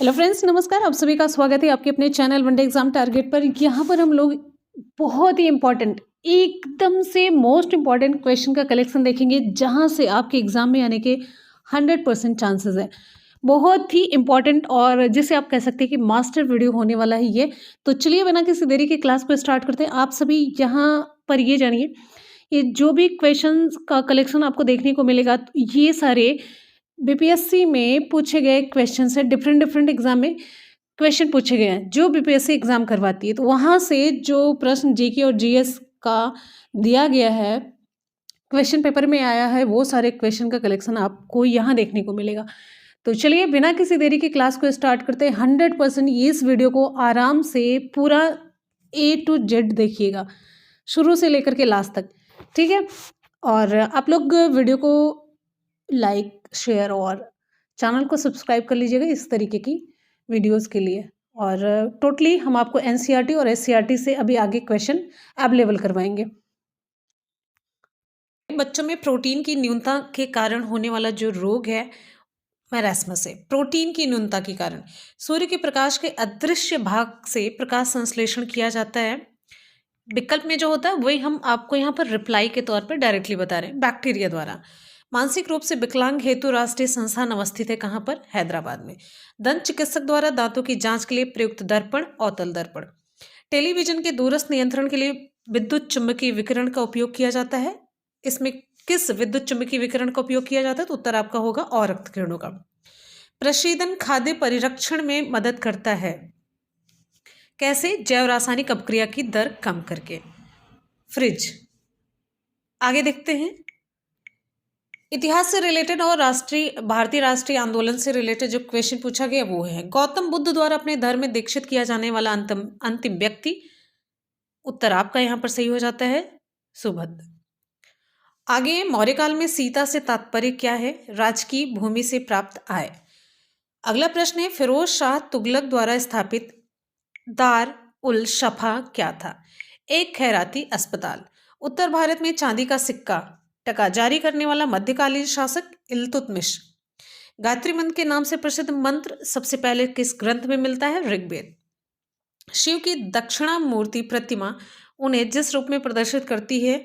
Hello friends, नमस्कार। आप सभी का स्वागत है आपके अपने चैनल वनडे एग्जाम टारगेट पर। यहाँ पर हम लोग बहुत ही इम्पोर्टेंट, एकदम से मोस्ट इम्पॉर्टेंट क्वेश्चन का कलेक्शन देखेंगे, जहाँ से आपके एग्जाम में आने के 100% चांसेस है। बहुत ही इम्पॉर्टेंट और जिसे आप कह सकते हैं कि मास्टर वीडियो होने वाला है ये। तो चलिए बिना किसी देरी के क्लास को स्टार्ट करते हैं। आप सभी यहाँ पर ये जानिए, ये जो भी क्वेश्चन का कलेक्शन आपको देखने को मिलेगा, तो ये सारे बीपीएससी में पूछे गए क्वेश्चन है। डिफरेंट डिफरेंट एग्जाम में क्वेश्चन पूछे गए हैं जो बीपीएससी एग्जाम करवाती है, तो वहाँ से जो प्रश्न जीके और जीएस का दिया गया है, क्वेश्चन पेपर में आया है, वो सारे क्वेश्चन का कलेक्शन आपको यहाँ देखने को मिलेगा। तो चलिए बिना किसी देरी की क्लास को स्टार्ट करते हैं। 100% इस वीडियो को आराम से पूरा A to Z देखिएगा, शुरू से लेकर के लास्ट तक, ठीक है। और आप लोग वीडियो को लाइक, शेयर और चैनल को सब्सक्राइब कर लीजिएगा इस तरीके की वीडियोस के लिए। और टोटली हम आपको एनसीईआरटी और एससीईआरटी से अभी आगे क्वेश्चन अवेलेबल करवाएंगे। बच्चों में प्रोटीन की न्यूनता के कारण होने वाला जो रोग है मैरास्मस है। प्रोटीन की न्यूनता के कारण सूर्य के प्रकाश के अदृश्य भाग से प्रकाश संश्लेषण किया जाता है। विकल्प में जो होता है वही हम आपको यहाँ पर रिप्लाई के तौर पर डायरेक्टली बता रहे हैं, बैक्टीरिया द्वारा। मानसिक रूप से विकलांग हेतु राष्ट्रीय संस्थान अवस्थित है कहाँ पर? हैदराबाद में। दंत चिकित्सक द्वारा दांतों की जांच के लिए प्रयुक्त दर्पण अवतल दर्पण। टेलीविजन के दूरस्थ नियंत्रण के लिए विद्युत चुम्बकीय विकिरण का उपयोग किया जाता है। इसमें किस विद्युत चुम्बकीय विकिरण का उपयोग किया जाता है? तो उत्तर आपका होगा और रक्त किरणों का। प्रशीतन खाद्य परिरक्षण में मदद करता है। कैसे? जैव रासायनिक अपक्रिया की दर कम करके। फ्रिज। आगे देखते हैं। इतिहास से रिलेटेड और भारतीय राष्ट्रीय आंदोलन से रिलेटेड जो क्वेश्चन पूछा गया वो है, गौतम बुद्ध द्वारा अपने धर्म में दीक्षित किया जाने वाला अंतिम व्यक्ति। उत्तर आपका यहां पर सही हो जाता है, सुभद्र। आगे, मौर्यकाल में सीता से तात्पर्य क्या है? राजकीय भूमि से प्राप्त आय। अगला प्रश्न है, फिरोज शाह तुगलक द्वारा स्थापित दार उल शफा क्या था? एक खैराती अस्पताल। उत्तर भारत में चांदी का सिक्का टका जारी करने वाला मध्यकालीन शासक इल्तुतमिश। गायत्री मंत्र के नाम से प्रसिद्ध मंत्र सबसे पहले किस ग्रंथ में मिलता है? ऋग्वेद। शिव की दक्षिणामूर्ति प्रतिमा उन्हें जिस रूप में प्रदर्शित करती है,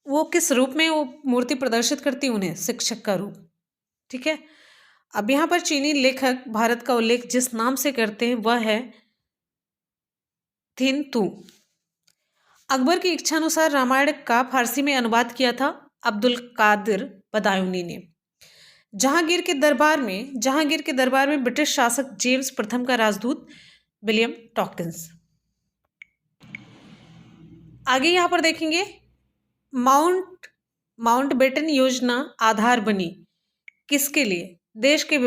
वो किस रूप में वो मूर्ति प्रदर्शित करती है? उन्हें शिक्षक का रूप, ठीक है। अब यहां पर चीनी लेखक भारत का उल्लेख जिस नाम से करते हैं वह है थिन तू। अकबर की इच्छानुसार रामायण का फारसी में अनुवाद किया था अब्दुल कादिर बदायूनी ने। जहांगीर के दरबार में ब्रिटिश शासक जेम्स प्रथम का राजदूत विलियम टॉकिंस। आगे यहां पर देखेंगे, माउंटबेटन योजना आधार बनी किसके लिए? देश के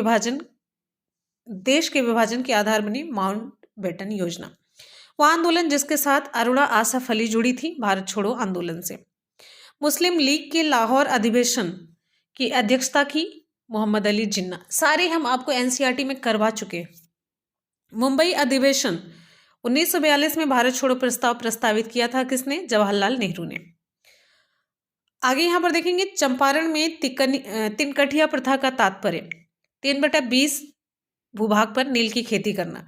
विभाजन के आधार बनी माउंटबेटन योजना। वह आंदोलन जिसके साथ अरुणा आसफ अली जुड़ी थी भारत छोड़ो आंदोलन से। मुस्लिम लीग के लाहौर अधिवेशन की अध्यक्षता की मोहम्मद अली जिन्ना। सारे हम आपको एनसीईआरटी में करवा चुके हैं। मुंबई अधिवेशन 1942 में भारत छोड़ो प्रस्ताव प्रस्तावित किया था किसने? जवाहरलाल नेहरू ने। आगे यहां पर देखेंगे, चंपारण में तिनकठिया प्रथा का तात्पर्य 3/20 भूभाग पर नील की खेती करना।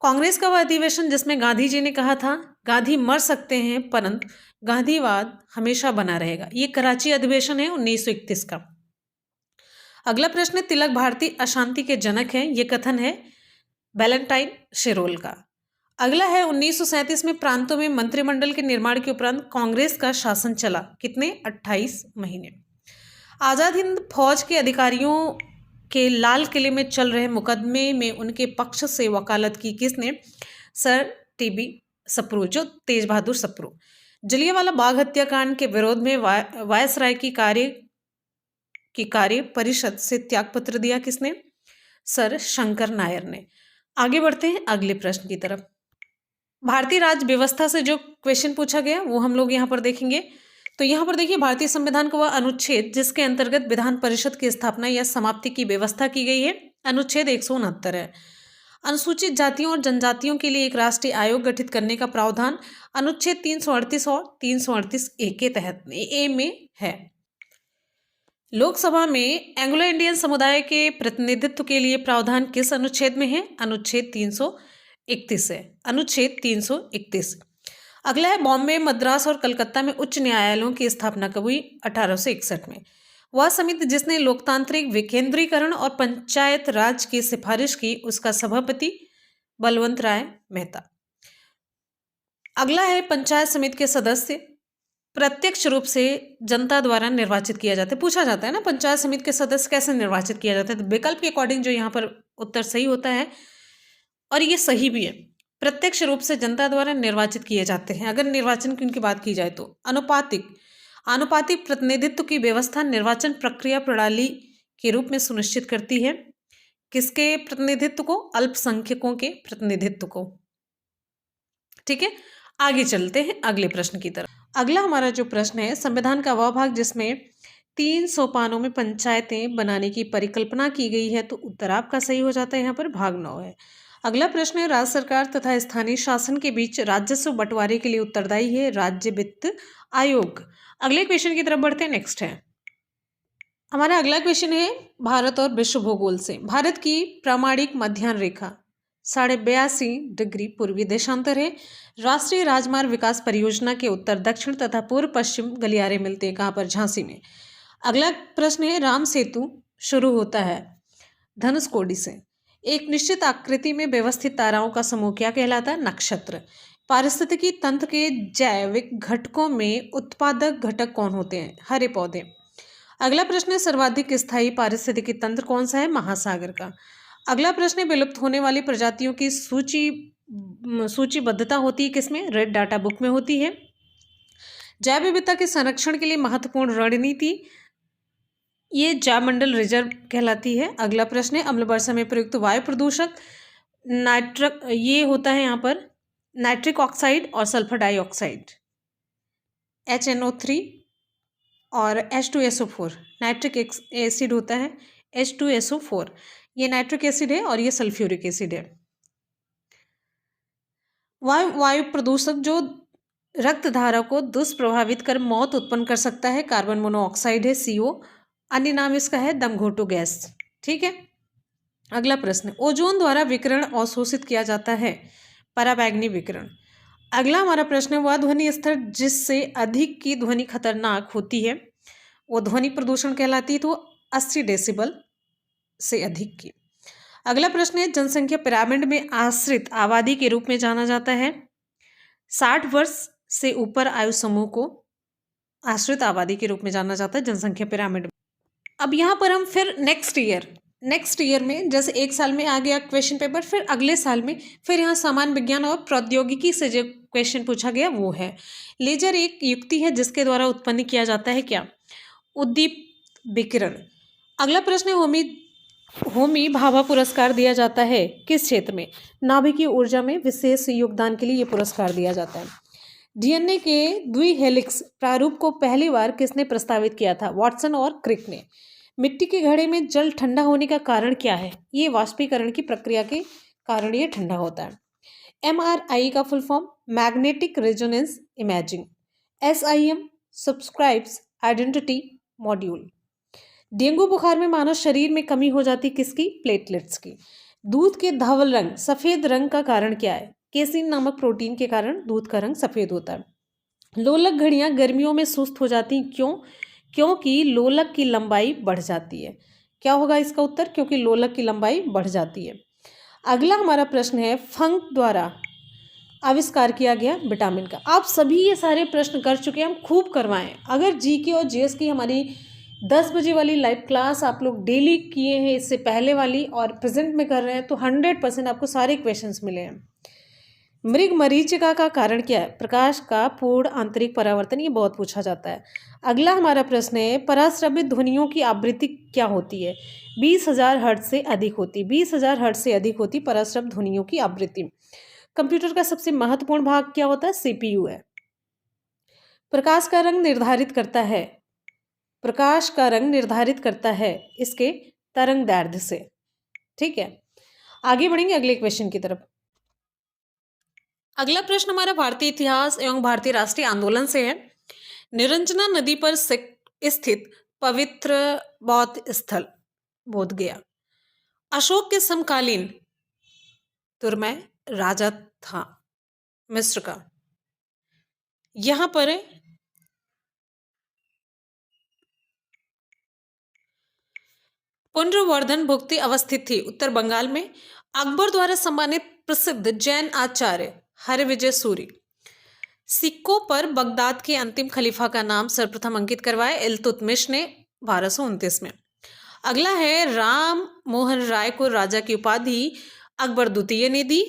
कांग्रेस का वह अधिवेशन जिसमें गांधी जी ने कहा था गांधी मर सकते हैं परंतु गांधीवाद हमेशा बना रहेगा। ये कराची अधिवेशन है 1931 का। अगला प्रश्न है, तिलक भारतीय अशांति के जनक हैं, ये कथन है वैलेंटाइन शिरोल का। अगला है, 1937 में प्रांतों में मंत्रिमंडल के निर्माण के उपरांत कांग्रेस का शासन चला कितने? 28 महीने। आजाद हिंद फौज के अधिकारियों के लाल किले में चल रहे मुकदमे में उनके पक्ष से वकालत की किसने? सर टीबी सप्रू, जो तेज बहादुर सप्रू। जलियांवाला बाग हत्याकांड के विरोध में वायसराय की कार्य परिषद से त्यागपत्र दिया किसने? सर शंकर नायर ने। आगे बढ़ते हैं अगले प्रश्न की तरफ। भारतीय राज्य व्यवस्था से जो क्वेश्चन पूछा गया वो हम लोग यहाँ पर देखेंगे। तो यहाँ पर देखिए, भारतीय संविधान का वह अनुच्छेद जिसके अंतर्गत विधान परिषद की स्थापना या समाप्ति की व्यवस्था की गई है, अनुच्छेद 169 है। अनुसूचित जातियों और जनजातियों के लिए एक राष्ट्रीय आयोग गठित करने का प्रावधान अनुच्छेद 338 और 338 ए के तहत ए में है। लोकसभा में एंग्लो इंडियन समुदाय के प्रतिनिधित्व के लिए प्रावधान किस अनुच्छेद में है? अनुच्छेद 331 है। अनुच्छेद 331। अगला है, बॉम्बे, मद्रास और कलकत्ता में उच्च न्यायालयों की स्थापना कब हुई? 1861 में। वह समिति जिसने लोकतांत्रिक विकेंद्रीकरण और पंचायत राज की सिफारिश की, उसका सभापति बलवंत राय मेहता। अगला है, पंचायत समिति के सदस्य प्रत्यक्ष रूप से जनता द्वारा निर्वाचित किया जाता है। पूछा जाता है ना, पंचायत समिति के सदस्य कैसे निर्वाचित किया जाता है, तो विकल्प के अकॉर्डिंग जो यहाँ पर उत्तर सही होता है, और ये सही भी है, प्रत्यक्ष रूप से जनता द्वारा निर्वाचित किए जाते हैं। अगर निर्वाचन की उनकी बात की जाए तो आनुपातिक प्रतिनिधित्व की व्यवस्था निर्वाचन प्रक्रिया प्रणाली के रूप में सुनिश्चित करती है। किसके प्रतिनिधित्व को? अल्पसंख्यकों के प्रतिनिधित्व को। ठीक है, आगे चलते हैं अगले प्रश्न की तरफ। अगला हमारा जो प्रश्न है, संविधान का वह भाग जिसमें 3 सोपानों में पंचायतें बनाने की परिकल्पना की गई है, तो उत्तर आपका सही हो जाता है, यहाँ पर भाग 9 है। अगला प्रश्न है, राज्य सरकार तथा स्थानीय शासन के बीच राजस्व बंटवारे के लिए उत्तरदायी है राज्य वित्त आयोग। अगले क्वेश्चन की तरफ बढ़ते हैं। नेक्स्ट है हमारा अगला क्वेश्चन है, भारत और विश्व भूगोल से। भारत की प्रामाणिक मध्याह्न रेखा 82.5 डिग्री पूर्वी देशांतर है। राष्ट्रीय राजमार्ग विकास परियोजना के उत्तर दक्षिण तथा पूर्व पश्चिम गलियारे मिलते हैं कहाँ पर? झांसी में। अगला प्रश्न है, राम सेतु शुरू होता है धनुषकोडी से। एक निश्चित आकृति में व्यवस्थित ताराओं का समूह क्या कहलाता है? नक्षत्र। पारिस्थितिकी तंत्र के जैविक घटकों में उत्पादक घटक कौन होते हैं? हरे पौधे। अगला प्रश्न है, सर्वाधिक स्थायी पारिस्थितिकी तंत्र कौन सा है? महासागर का। अगला प्रश्न है, विलुप्त होने वाली प्रजातियों की सूचीबद्धता होती है किसमें? रेड डाटा बुक में होती है। जैव विविधता के संरक्षण के लिए महत्वपूर्ण रणनीति, ये जैवमंडल रिजर्व कहलाती है। अगला प्रश्न है, अम्ल वर्षा में प्रयुक्त वायु प्रदूषक ये होता है यहाँ पर नाइट्रिक ऑक्साइड और सल्फर डाइऑक्साइड, HNO3 और H2SO4। नाइट्रिक एसिड होता है H2SO4, ये नाइट्रिक एसिड है और ये सल्फ्यूरिक एसिड है। वायु प्रदूषक जो रक्त धारा को दुष्प्रभावित कर मौत उत्पन्न कर सकता है, कार्बन मोनोऑक्साइड है CO, अन्य नाम इसका है दमघोटू गैस। ठीक है, अगला प्रश्न, ओजोन द्वारा विकिरण अवशोषित किया जाता है, पराबैंगनी विकिरण। अगला हमारा प्रश्न है, वह ध्वनि स्तर जिससे अधिक की ध्वनि खतरनाक होती है वो ध्वनि प्रदूषण कहलाती है, तो 80 डेसिबल से अधिक की। अगला प्रश्न है, जनसंख्या पिरामिड में आश्रित आबादी के रूप में जाना जाता है। 60 वर्ष से ऊपर आयु समूह को आश्रित आबादी के रूप में जाना जाता है जनसंख्या पिरामिड में। अब यहाँ पर हम फिर नेक्स्ट ईयर में, जैसे एक साल में आ गया क्वेश्चन पेपर, फिर अगले साल में फिर यहाँ सामान्य विज्ञान और प्रौद्योगिकी से जो क्वेश्चन पूछा गया वो है, लेजर एक युक्ति है जिसके द्वारा उत्पन्न किया जाता है क्या? उद्दीप विकिरण। अगला प्रश्न है, होमी भाभा पुरस्कार दिया जाता है किस क्षेत्र में? नाभिकीय ऊर्जा में विशेष योगदान के लिए ये पुरस्कार दिया जाता है। DNA के द्विहेलिक्स प्रारूप को पहली बार किसने प्रस्तावित किया था? वाटसन और क्रिक ने। मिट्टी के घड़े में जल ठंडा होने का कारण क्या है? ये वाष्पीकरण की प्रक्रिया के कारण ये ठंडा होता है। MRI का full form magnetic resonance imaging. SIM subscribes identity module. Dengue बुखार में मानव शरीर में कमी हो जाती किसकी? प्लेटलेट्स की। दूध के धवल रंग सफेद रंग का कारण क्या है? केसिन नामक प्रोटीन के कारण दूध का रंग सफेद होता है। लोलक घड़ियां गर्मियों में सुस्त हो जाती, क्यों? क्योंकि लोलक की लंबाई बढ़ जाती है। क्या होगा इसका उत्तर? क्योंकि लोलक की लंबाई बढ़ जाती है। अगला हमारा प्रश्न है, फंक द्वारा आविष्कार किया गया विटामिन का। आप सभी ये सारे प्रश्न कर चुके हैं, हम खूब करवाएं। अगर GK और GS की हमारी 10 बजे वाली लाइव क्लास आप लोग डेली किए हैं, इससे पहले वाली और प्रेजेंट में कर रहे हैं, तो 100% आपको सारे क्वेश्चंस मिले हैं। मृग मरीचिका का कारण क्या है? प्रकाश का पूर्ण आंतरिक परावर्तन, ये बहुत पूछा जाता है। अगला हमारा प्रश्न है, पराश्रवित ध्वनियों की आवृत्ति क्या होती है? 20,000 हर्ट्ज से अधिक होती। 20,000 हर्ट्ज से अधिक होती पराश्रवित ध्वनियों की आवृत्ति। कंप्यूटर का सबसे महत्वपूर्ण भाग क्या होता है? CPU है। प्रकाश का रंग निर्धारित करता है इसके तरंग दैर्ध्य से। ठीक है, आगे बढ़ेंगे अगले क्वेश्चन की तरफ। अगला प्रश्न हमारा भारतीय इतिहास एवं भारतीय राष्ट्रीय आंदोलन से है। निरंजना नदी पर स्थित पवित्र बौद्ध स्थल बोध गया। अशोक के समकालीन तुर्मै राजा था मिस्र का। यहां पर पुनर्वर्धन भुक्ति अवस्थित थी उत्तर बंगाल में। अकबर द्वारा सम्मानित प्रसिद्ध जैन आचार्य हरविजय सूरी सिक्कों पर बगदाद के अंतिम खलीफा का नाम सर्वप्रथम अंकित करवाया इल्तुतमिश ने 1229 में। अगला है राम मोहन राय को राजा की उपाधि अकबर द्वितीय ने दी।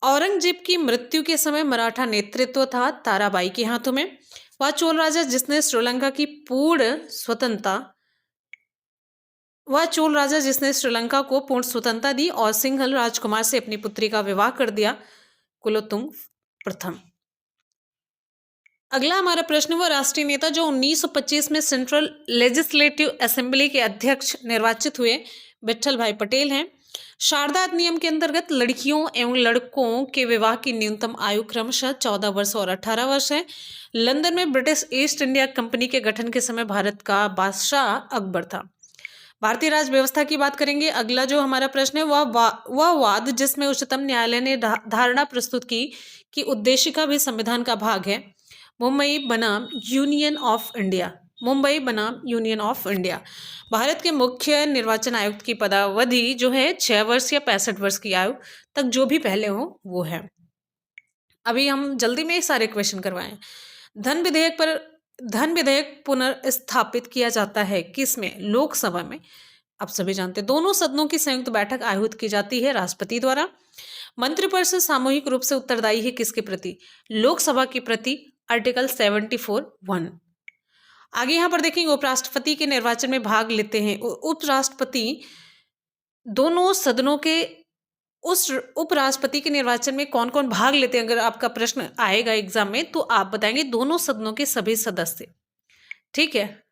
औरंगजेब की मृत्यु के समय मराठा नेतृत्व था ताराबाई के हाथों में। वह चोल राजा जिसने श्रीलंका की पूर्ण स्वतंत्रता को पूर्ण स्वतंत्रता दी और सिंघल राजकुमार से अपनी पुत्री का विवाह कर दिया कुलोत्तुंग प्रथम। अगला हमारा प्रश्न वो राष्ट्रीय नेता जो 1925 में सेंट्रल लेजिस्लेटिव असेंबली के अध्यक्ष निर्वाचित हुए विट्ठल भाई पटेल हैं। शारदा अधिनियम के अंतर्गत लड़कियों एवं लड़कों के विवाह की न्यूनतम आयु क्रमशः 14 वर्ष और 18 वर्ष है। लंदन में ब्रिटिश ईस्ट इंडिया कंपनी के गठन के समय भारत का बादशाह अकबर था। भारतीय राज्य व्यवस्था की बात करेंगे। अगला जो हमारा प्रश्न है वह वाद जिसमें उच्चतम न्यायालय ने धारणा प्रस्तुत की कि उद्देशिका भी संविधान का भाग है। मुंबई बनाम यूनियन ऑफ इंडिया। भारत के मुख्य निर्वाचन आयुक्त की पदावधि जो है 6 वर्ष या 65 वर्ष की आयु तक जो भी पहले हो वो है। अभी हम जल्दी में सारे क्वेश्चन करवाएं। धन विधेयक पुनर्स्थापित किया जाता है किसमें? लोकसभा में। आप सभी जानते हैं दोनों सदनों की संयुक्त बैठक आयोजित की जाती है राष्ट्रपति द्वारा। मंत्रिपरिषद सामूहिक रूप से उत्तरदायी है किसके प्रति? लोकसभा के प्रति। आर्टिकल 74(1). आगे यहाँ पर देखेंगे उपराष्ट्रपति के निर्वाचन में भाग लेते हैं उपराष्ट्रपति दोनों सदनों के। उस उपराष्ट्रपति के निर्वाचन में कौन कौन भाग लेते हैं? अगर आपका प्रश्न आएगा एग्जाम में तो आप बताएंगे दोनों सदनों के सभी सदस्य। ठीक है।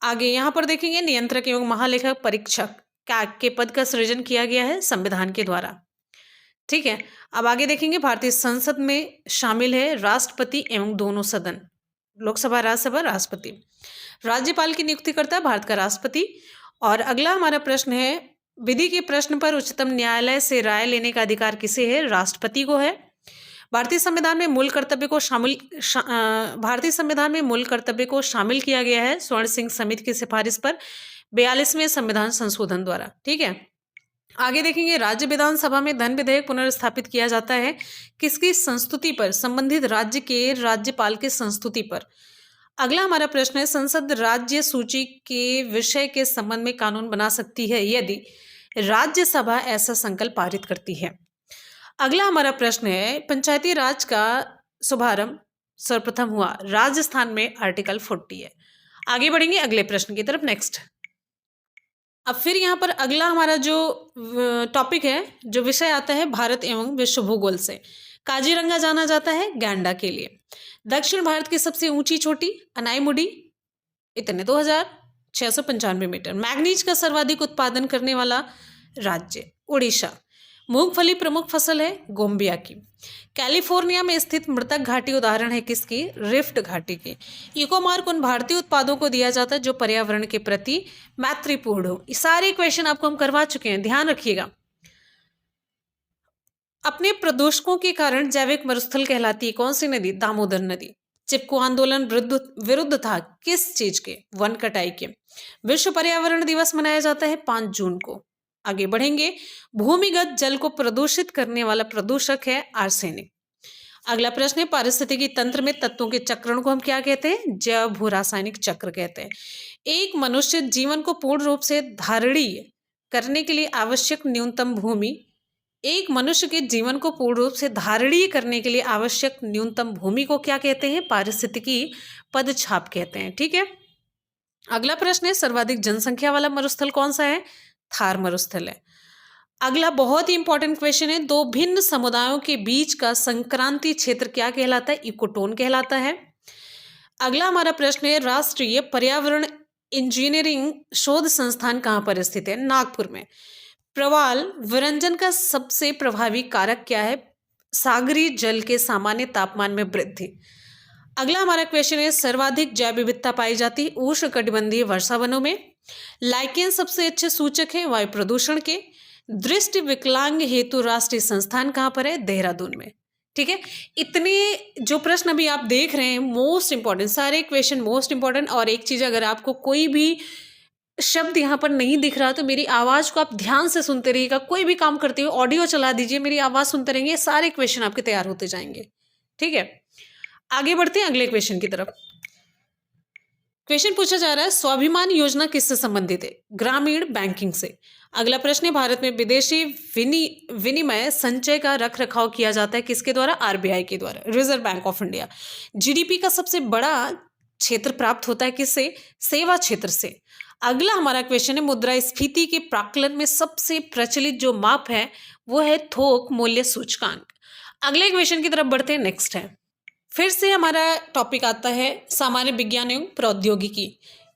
आगे यहाँ पर देखेंगे नियंत्रक एवं महालेखा परीक्षक के पद का सृजन किया गया है संविधान के द्वारा। ठीक है। अब आगे देखेंगे भारतीय संसद में शामिल है राष्ट्रपति एवं दोनों सदन, लोकसभा राज्यसभा। राष्ट्रपति राज्यपाल की नियुक्ति करता है भारत का राष्ट्रपति। और अगला हमारा प्रश्न है विधि के प्रश्न पर उच्चतम न्यायालय से राय लेने का अधिकार किसे है? राष्ट्रपति को है। भारतीय संविधान में मूल कर्तव्य को शामिल किया गया है स्वर्ण सिंह समिति की सिफारिश पर 42वें संविधान संशोधन द्वारा। ठीक है। आगे देखेंगे राज्य विधानसभा में धन विधेयक पुनर्स्थापित किया जाता है किसकी संस्तुति पर? संबंधित राज्य के राज्यपाल की संस्तुति पर। अगला हमारा प्रश्न है संसद राज्य सूची के विषय के संबंध में कानून बना सकती है यदि राज्यसभा ऐसा संकल्प पारित करती है। अगला हमारा प्रश्न है पंचायती राज का शुभारंभ सर्वप्रथम हुआ राजस्थान में। आर्टिकल 40 है। आगे बढ़ेंगे अगले प्रश्न की तरफ। नेक्स्ट अब फिर यहाँ पर अगला हमारा जो टॉपिक है जो विषय आता है भारत एवं विश्व भूगोल से। काजीरंगा जाना जाता है गैंडा के लिए। दक्षिण भारत की सबसे ऊंची चोटी अनाईमुडी इतने 2695 मीटर। मैग्नीज का सर्वाधिक उत्पादन करने वाला राज्य उड़ीसा। मूंगफली प्रमुख फसल है गोम्बिया की। कैलिफोर्निया में स्थित मृतक घाटी उदाहरण है किसकी? रिफ्ट घाटी की। इको मार्क उन भारतीय उत्पादों को दिया जाता है जो पर्यावरण के प्रति मैत्रीपूर्ण हो। ये सारे क्वेश्चन आपको हम करवा चुके हैं, ध्यान रखिएगा। अपने प्रदूषकों के कारण जैविक मरुस्थल कहलाती है कौन सी नदी? दामोदर नदी। चिपको आंदोलन विरुद्ध था किस चीज के? वन कटाई के। विश्व पर्यावरण दिवस मनाया जाता है 5 जून को। आगे बढ़ेंगे भूमिगत जल को प्रदूषित करने वाला प्रदूषक है आर्सेनिक। अगला प्रश्न है पारिस्थितिकी तंत्र में तत्वों के चक्रण को हम क्या कहते हैं? जैव भू रासायनिक चक्र कहते हैं। एक मनुष्य जीवन को पूर्ण रूप से धारणीय करने के लिए आवश्यक न्यूनतम भूमि को क्या कहते हैं? पारिस्थितिकी पदछाप कहते हैं। ठीक है। अगला प्रश्न है सर्वाधिक जनसंख्या वाला मरुस्थल कौन सा है? थार मरुस्थल है। अगला बहुत ही इंपॉर्टेंट क्वेश्चन है दो भिन्न समुदायों के बीच का संक्रांति क्षेत्र क्या कहलाता है? इकोटोन कहलाता है। अगला हमारा प्रश्न है राष्ट्रीय पर्यावरण इंजीनियरिंग शोध संस्थान कहाँ पर स्थित है? नागपुर में। प्रवाल विरंजन का सबसे प्रभावी कारक क्या है? सागरी जल के सामान्य तापमान में वृद्धि। अगला हमारा क्वेश्चन है, सर्वाधिक जैव विविधता पाई जाती है उष्णकटिबंधीय वर्षा वनों में। लाइकेन सबसे अच्छे सूचक है वायु प्रदूषण के। दृष्टि विकलांग हेतु राष्ट्रीय संस्थान कहाँ पर है? देहरादून में। ठीक है, इतने जो प्रश्न अभी आप देख रहे हैं मोस्ट इंपॉर्टेंट, सारे क्वेश्चन मोस्ट इंपॉर्टेंट। और एक चीज, अगर आपको कोई भी शब्द यहाँ पर नहीं दिख रहा तो मेरी आवाज को आप ध्यान से सुनते रहिएगा। कोई भी काम करते हुए ऑडियो चला दीजिए, मेरी आवाज सुनते रहेंगे, सारे क्वेश्चन आपके तैयार होते जाएंगे। ठीक है, आगे बढ़ते हैं अगले क्वेश्चन की तरफ। क्वेश्चन पूछा जा रहा है, स्वाभिमान योजना किससे संबंधित है? ग्रामीण बैंकिंग से। अगला प्रश्न है, भारत में विदेशी विनिमय संचय का रख रखाव किया जाता है किसके द्वारा? आरबीआई के द्वारा, reserve bank of India. GDP का सबसे बड़ा क्षेत्र प्राप्त होता है किससे? सेवा क्षेत्र से। अगला हमारा क्वेश्चन है, मुद्रास्फीति के प्राक्कलन में सबसे प्रचलित जो माप है वो है थोक मूल्य सूचकांक। अगले क्वेश्चन की तरफ बढ़ते हैं। नेक्स्ट है, फिर से हमारा टॉपिक आता है सामान्य विज्ञान एवं प्रौद्योगिकी।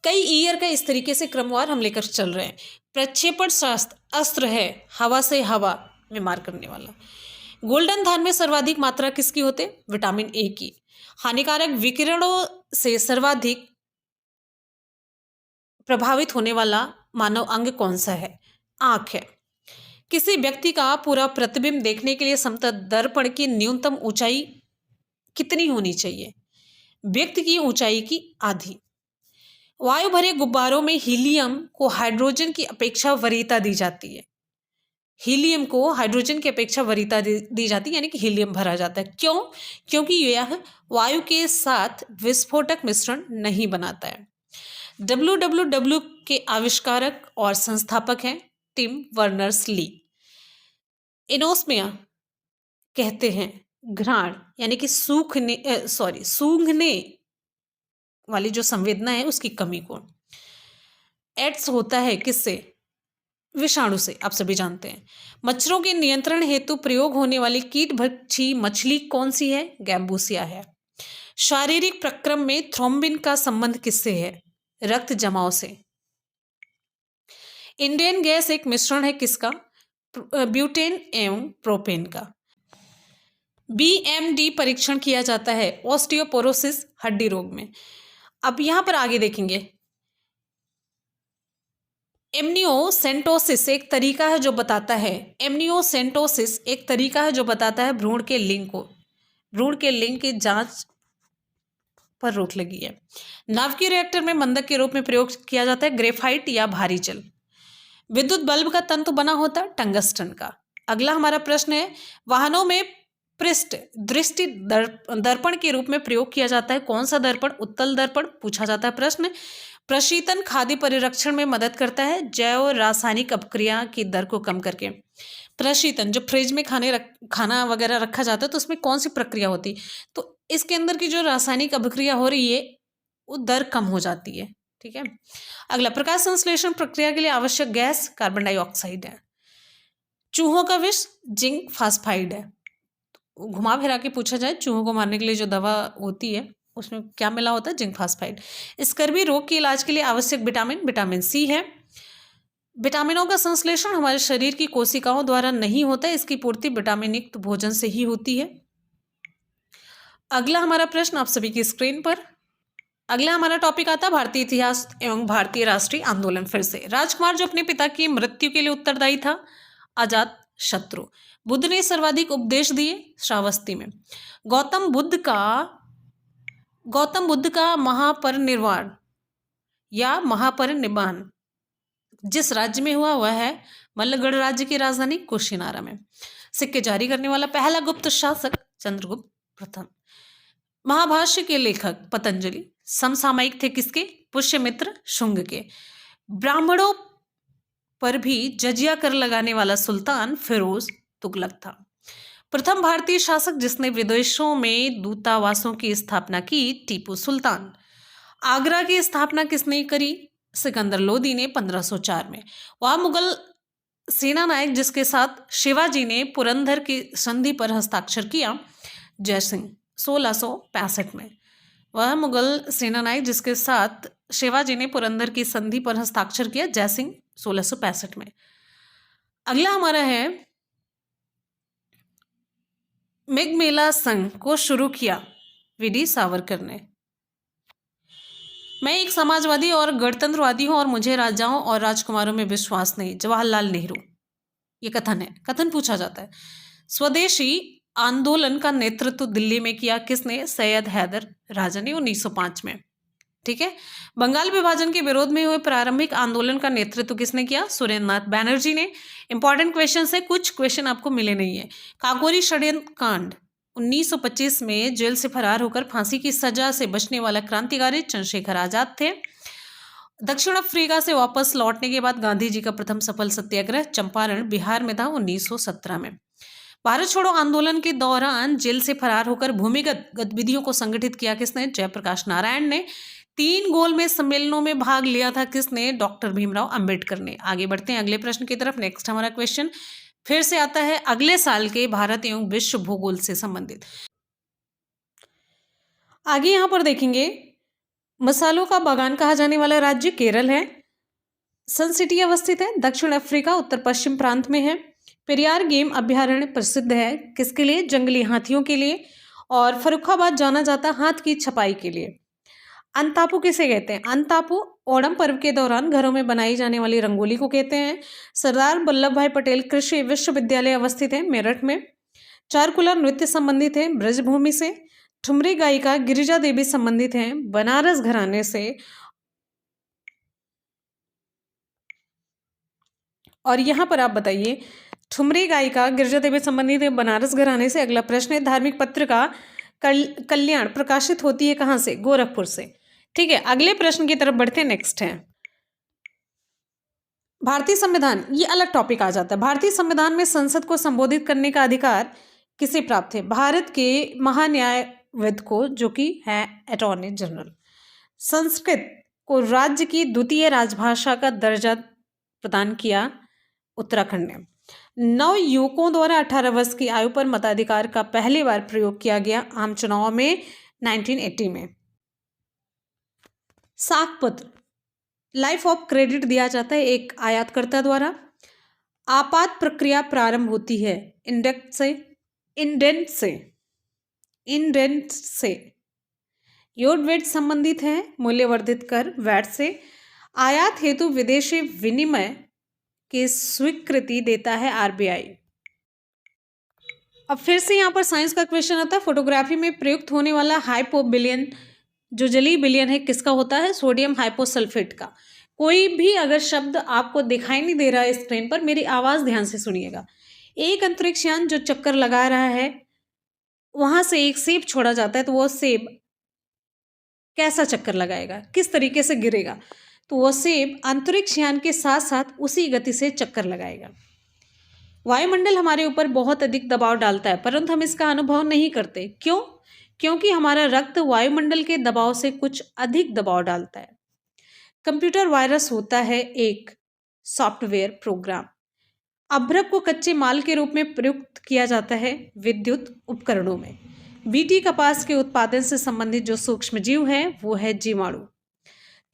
कई ईयर का इस तरीके से क्रमवार हम लेकर चल रहे हैं। प्रक्षेपण शास्त्र अस्त्र है हवा से हवा में मार करने वाला। गोल्डन धान में सर्वाधिक मात्रा किसकी होते? विटामिन ए की। हानिकारक विकिरणों से सर्वाधिक प्रभावित होने वाला मानव अंग कौन सा है? आंख है। किसी व्यक्ति का पूरा प्रतिबिंब देखने के लिए समतल दर्पण की न्यूनतम ऊंचाई कितनी होनी चाहिए? व्यक्ति की ऊंचाई की आधी। वायु भरे गुब्बारों में हीलियम को हाइड्रोजन की अपेक्षा वरीयता दी जाती है। हीलियम को हाइड्रोजन की अपेक्षा वरीयता दी जाती है, यानी कि हीलियम भरा जाता है। क्यों? क्योंकि यह वायु के साथ विस्फोटक मिश्रण नहीं बनाता है। WWW के आविष्कारक और संस्थापक हैं टिम वर्नर्स ली। इनोस्मिया कहते हैं घ्राण यानी कि सूंघने वाली जो संवेदना है उसकी कमी को। एड्स होता है किससे? विषाणु से, आप सभी जानते हैं। मच्छरों के नियंत्रण हेतु प्रयोग होने वाली कीट भक्षी मछली कौन सी है? गैम्बूसिया है। शारीरिक प्रक्रम में थ्रोम्बिन का संबंध किससे है? रक्त जमाव से। इंडियन गैस एक मिश्रण है किसका? ब्यूटेन एवं प्रोपेन का। BMD परीक्षण किया जाता है ऑस्टियोपोरोसिस हड्डी रोग में। अब यहां पर आगे देखेंगे, एमनियोसेंटोसिस एक तरीका है जो बताता है, एमनियोसेंटोसिस एक तरीका है जो बताता है भ्रूण के लिंग को, भ्रूण के लिंग की जांच पर रोक लगी है। नाभिकीय रिएक्टर में मंदक के रूप में प्रयोग किया जाता है ग्रेफाइट या भारी जल। विद्युत बल्ब का तंतु बना होता है टंगस्टन का। अगला हमारा प्रश्न है, वाहनों में पृष्ठ दृष्टि दर्पण के रूप में प्रयोग किया जाता है कौन सा दर्पण? उत्तल दर्पण। पूछा जाता है प्रश्न। प्रशीतन खाद्य परिरक्षण में मदद करता है जैव रासायनिक अपक्रिया की दर को कम करके। प्रशीतन, जब फ्रिज में खाना वगैरह रखा जाता है तो उसमें कौन सी प्रक्रिया होती है? तो इसके अंदर की जो रासायनिक अभिक्रिया हो रही है वो दर कम हो जाती है। ठीक है, अगला, प्रकाश संश्लेषण प्रक्रिया के लिए आवश्यक गैस कार्बन डाइऑक्साइड है। चूहों का विष जिंक फास्फाइड है। घुमा फिरा के पूछा जाए, चूहों को मारने के लिए जो दवा होती है उसमें क्या मिला होता है? Zinc phosphide. स्कर्वी रोग के इलाज के लिए आवश्यक विटामिन सी है। विटामिनों का संश्लेषण हमारे शरीर की कोशिकाओं द्वारा नहीं होता है, इसकी पूर्ति विटामिन युक्त भोजन से ही होती है। अगला हमारा प्रश्न आप सभी की स्क्रीन पर। अगला हमारा टॉपिक आता है भारतीय इतिहास एवं भारतीय राष्ट्रीय आंदोलन। फिर से, राजकुमार जो अपने पिता की मृत्यु के लिए उत्तरदायी था? अजात शत्रु। बुद्ध ने सर्वाधिक उपदेश दिए? श्रावस्ती में। गौतम बुद्ध का महापरिनिर्वाण या महापरिनिर्वाण जिस राज्य में हुआ वह है मल्लगढ़ राज्य की राजधानी कुशीनारा में। सिक्के जारी करने वाला पहला गुप्त शासक चंद्रगुप्त प्रथम। महाभाष्य के लेखक पतंजलि। समसामयिक थे किसके? पुष्यमित्र शुंग के। ब्राह्मणों पर भी जजिया कर लगाने वाला सुल्तान फिरोज तुगलक था। प्रथम भारतीय शासक जिसने विदेशों में दूतावासों की स्थापना की? टीपू सुल्तान। आगरा की स्थापना किसने करी? सिकंदर लोदी ने 1504 में। वह मुगल सेना नायक जिसके साथ शिवाजी ने पुरंदर की संधि पर हस्ताक्षर किया? जयसिंह 1665 में। वह मुगल सेना नायक जिसके साथ शिवाजी ने पुरंदर की संधि पर हस्ताक्षर किया? जयसिंह 1665 में। अगला हमारा है, मेघमेला संघ को शुरू किया वीडी सावरकर ने। मैं एक समाजवादी और गणतंत्रवादी हूं और मुझे राजाओं और राजकुमारों में विश्वास नहीं, जवाहरलाल नेहरू। ये कथन है, कथन पूछा जाता है। स्वदेशी आंदोलन का नेतृत्व दिल्ली में किया किसने? सैयद हैदर राजा ने 1905 में। ठीक है। बंगाल विभाजन के विरोध में हुए प्रारंभिक आंदोलन का नेतृत्व किसने किया? सुरेंद्रनाथ बैनर्जी ने। इंपॉर्टेंट क्वेश्चन है, कुछ क्वेश्चन आपको मिले नहीं है। काकोरी षड्यंत्र कांड 1925 में जेल से फरार होकर फांसी की सजा से बचने वाला क्रांतिकारी चंद्रशेखर आजाद थे। दक्षिण अफ्रीका से वापस लौटने के बाद गांधी जी का प्रथम सफल सत्याग्रह चंपारण बिहार में था 1917 में। भारत छोड़ो आंदोलन के दौरान जेल से फरार होकर भूमिगत गतिविधियों को संगठित किया किसने? जयप्रकाश नारायण ने। 3 गोलमेज सम्मेलनों में भाग लिया था किसने? डॉक्टर भीमराव अंबेडकर ने। आगे बढ़ते हैं अगले प्रश्न की तरफ। नेक्स्ट हमारा क्वेश्चन फिर से आता है अगले साल के भारत एवं विश्व भूगोल से संबंधित। आगे यहां पर देखेंगे, मसालों का बागान कहा जाने वाला राज्य केरल है। सन सिटी अवस्थित है दक्षिण अफ्रीका उत्तर पश्चिम प्रांत में है। पेरियार गेम अभ्यारण्य प्रसिद्ध है किसके लिए? जंगली हाथियों के लिए। और फर्रुखाबाद जाना जाता हाथ की छपाई के लिए। अंतापू किसे कहते हैं? अंतापू ओणम पर्व के दौरान घरों में बनाई जाने वाली रंगोली को कहते हैं। सरदार वल्लभ भाई पटेल कृषि विश्वविद्यालय अवस्थित है मेरठ में। चारकुला नृत्य संबंधित है ब्रजभूमि से। ठुमरी गायिका गिरिजा देवी संबंधित है बनारस घराने से। और यहां पर आप बताइए, ठुमरी गायिका गिरिजा देवी संबंधित है बनारस घराने से। अगला प्रश्न है, धार्मिक पत्रिका कल्याण प्रकाशित होती है कहां से? गोरखपुर से। ठीक है, अगले प्रश्न की तरफ बढ़ते हैं। नेक्स्ट है भारतीय संविधान। ये अलग टॉपिक आ जाता है। भारतीय संविधान में संसद को संबोधित करने का अधिकार किसे प्राप्त है? भारत के महान्यायविद को, जो कि है अटॉर्नी जनरल। संस्कृत को राज्य की द्वितीय राजभाषा का दर्जा प्रदान किया उत्तराखंड ने। नव युवकों द्वारा 18 वर्ष की आयु पर मताधिकार का पहली बार प्रयोग किया गया आम चुनाव में 1980 में। साक्ष्यपत्र लाइफ ऑफ क्रेडिट दिया जाता है एक आयातकर्ता द्वारा। आपात प्रक्रिया प्रारंभ होती है इंडेंट से। योड वेट संबंधित है मूल्यवर्धित कर वैट से। आयात हेतु विदेशी विनिमय की स्वीकृति देता है आरबीआई। अब फिर से यहाँ पर साइंस का क्वेश्चन आता है। फोटोग्राफी में प्रयुक्त होने वाला हाइपोबिलियन, जो जलीय विलयन है, किसका होता है? सोडियम हाइपोसल्फेट का। कोई भी अगर शब्द आपको दिखाई नहीं दे रहा है स्क्रीन पर, मेरी आवाज ध्यान से सुनिएगा। एक अंतरिक्षयान जो चक्कर लगा रहा है, वहां से एक सेब छोड़ा जाता है, तो वो सेब कैसा चक्कर लगाएगा, किस तरीके से गिरेगा? तो वो सेब अंतरिक्षयान के साथ साथ उसी गति से चक्कर लगाएगा। वायुमंडल हमारे ऊपर बहुत अधिक दबाव डालता है, परंतु हम इसका अनुभव नहीं करते। क्यों? क्योंकि हमारा रक्त वायुमंडल के दबाव से कुछ अधिक दबाव डालता है। कंप्यूटर वायरस होता है एक सॉफ्टवेयर प्रोग्राम। अभ्रक को कच्चे माल के रूप में प्रयुक्त किया जाता है विद्युत उपकरणों में। बीटी कपास के उत्पादन से संबंधित जो सूक्ष्म जीव है वो है जीवाणु।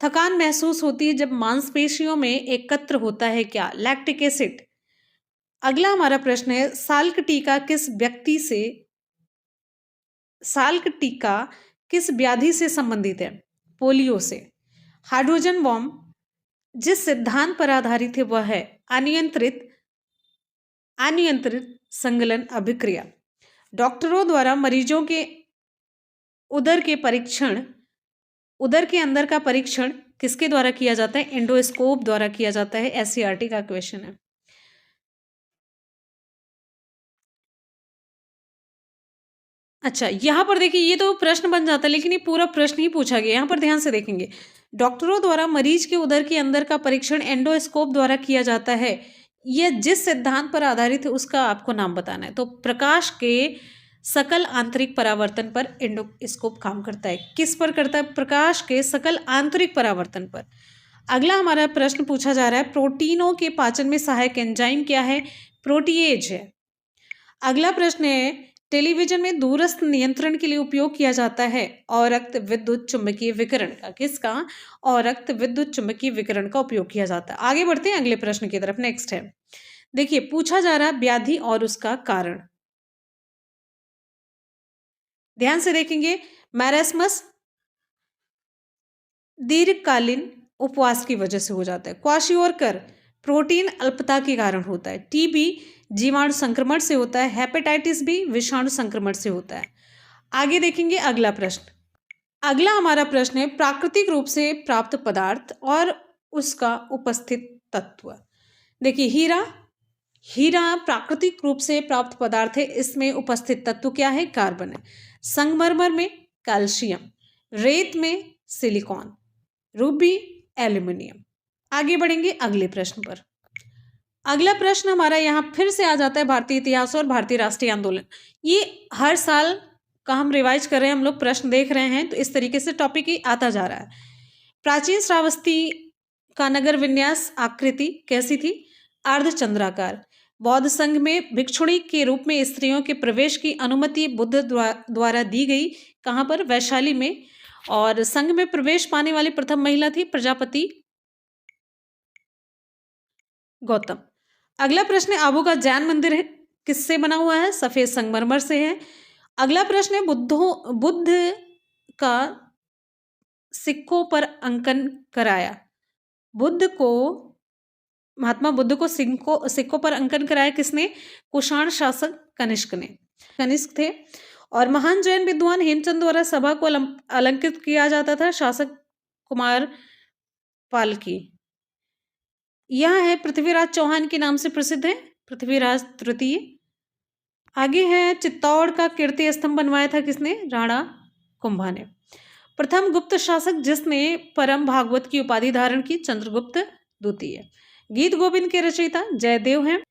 थकान महसूस होती है जब मांसपेशियों में एकत्र होता है क्या? Lactic acid. अगला हमारा प्रश्न है, साल्क टीका किस व्याधि से संबंधित है? पोलियो से। हाइड्रोजन बॉम्ब जिस सिद्धांत पर आधारित है वह है अनियंत्रित संगलन अभिक्रिया। डॉक्टरों द्वारा मरीजों के उदर के अंदर का परीक्षण किसके द्वारा किया जाता है? एंडोस्कोप द्वारा किया जाता है। एससीईआरटी का क्वेश्चन है। अच्छा, यहां पर देखिए, ये तो प्रश्न बन जाता है, लेकिन ये पूरा प्रश्न ही पूछा गया। यहां पर ध्यान से देखेंगे, डॉक्टरों द्वारा मरीज के उदर के अंदर का परीक्षण एंडोस्कोप द्वारा किया जाता है। यह जिस सिद्धांत पर आधारित है उसका आपको नाम बताना है। तो प्रकाश के सकल आंतरिक परावर्तन पर एंडोस्कोप काम करता है। किस पर करता है? प्रकाश के सकल आंतरिक परावर्तन पर। अगला हमारा प्रश्न पूछा जा रहा है, प्रोटीनों के पाचन में सहायक एंजाइम क्या है? प्रोटीएज है। अगला प्रश्न है, टेलीविजन में दूरस्थ नियंत्रण के लिए उपयोग किया जाता है अवरक्त विद्युत चुंबकीय विकिरण का। किसका? अवरक्त विद्युत चुंबकीय विकिरण का उपयोग किया जाता है। आगे बढ़ते हैं अगले प्रश्न की तरफ। नेक्स्ट है, देखिए पूछा जा रहा है व्याधि और उसका कारण। ध्यान से देखेंगे, मैरेस्मस दीर्घकालीन उपवास की वजह से हो जाता है। क्वाशियोरकर प्रोटीन अल्पता के कारण होता है। टीबी जीवाणु संक्रमण से होता है। हेपेटाइटिस बी विषाणु संक्रमण से होता है। आगे देखेंगे अगला प्रश्न। अगला हमारा प्रश्न है प्राकृतिक रूप से प्राप्त पदार्थ और उसका उपस्थित तत्व। देखिए हीरा प्राकृतिक रूप से प्राप्त पदार्थ है। इसमें उपस्थित तत्व क्या है? कार्बन है। संगमरमर में कैल्शियम, रेत में सिलिकॉन, रूबी एल्यूमिनियम। आगे बढ़ेंगे अगले प्रश्न पर। अगला प्रश्न हमारा यहाँ फिर से आ जाता है भारतीय इतिहास और भारतीय राष्ट्रीय आंदोलन। ये हर साल का हम रिवाइज कर रहे हैं, हम लोग प्रश्न देख रहे हैं, तो इस तरीके से टॉपिक ही आता जा रहा है। प्राचीन श्रावस्ती का नगर विन्यास आकृति कैसी थी? अर्धचंद्राकार। बौद्ध संघ में भिक्षुणी के रूप में स्त्रियों के प्रवेश की अनुमति बुद्ध द्वारा दी गई। कहाँ पर? वैशाली में। और संघ में प्रवेश पाने वाली प्रथम महिला थी प्रजापति गौतम। अगला प्रश्न है आबू का जैन मंदिर है किससे बना हुआ है? सफेद संगमरमर से है। अगला प्रश्न है बुद्ध का सिक्कों पर अंकन कराया। महात्मा बुद्ध को सिक्कों पर अंकन कराया किसने? कुषाण शासक कनिष्क थे। और महान जैन विद्वान हेमचंद द्वारा सभा को अलंकृत किया जाता था शासक कुमार पालकी। यह है पृथ्वीराज चौहान के नाम से प्रसिद्ध है, पृथ्वीराज तृतीय। आगे है चित्तौड़ का कीर्ति स्तंभ बनवाया था किसने? राणा कुंभा ने। प्रथम गुप्त शासक जिसने परम भागवत की उपाधि धारण की? चंद्रगुप्त द्वितीय। गीत गोविंद के रचयिता जयदेव हैं।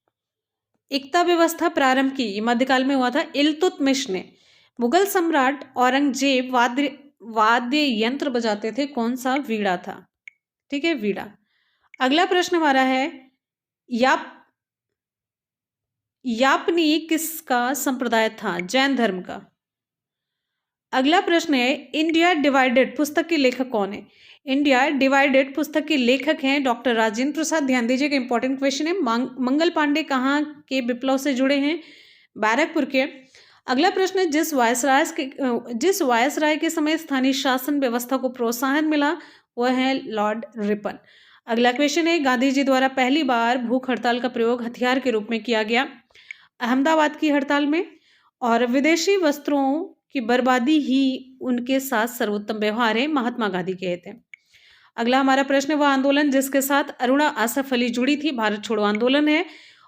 एकता व्यवस्था प्रारंभ की मध्यकाल में हुआ था इल्तुतमिश ने। मुगल सम्राट औरंगजेब वाद्य यंत्र बजाते थे, कौन सा? वीणा था। ठीक है, वीणा। अगला प्रश्न हमारा है यापनी किसका संप्रदाय था? जैन धर्म का। अगला प्रश्न है इंडिया डिवाइडेड पुस्तक के लेखक कौन है? इंडिया डिवाइडेड पुस्तक के लेखक हैं डॉक्टर राजेंद्र प्रसाद। ध्यान दीजिएगा, इंपॉर्टेंट क्वेश्चन है। मंगल पांडे कहाँ के विप्लव से जुड़े हैं? बैरकपुर के। अगला प्रश्न है जिस वायसराय के समय स्थानीय शासन व्यवस्था को प्रोत्साहन मिला वह है लॉर्ड रिपन। अगला क्वेश्चन है गांधी जी द्वारा पहली बार भूख हड़ताल का प्रयोग हथियार के रूप में किया गया? अहमदाबाद की हड़ताल में। और विदेशी वस्त्रों की बर्बादी ही उनके साथ सर्वोत्तम व्यवहार है, महात्मा गांधी कहते हैं। अगला हमारा प्रश्न है वह आंदोलन जिसके साथ अरुणा आसफ अली जुड़ी थी? भारत छोड़ो आंदोलन है।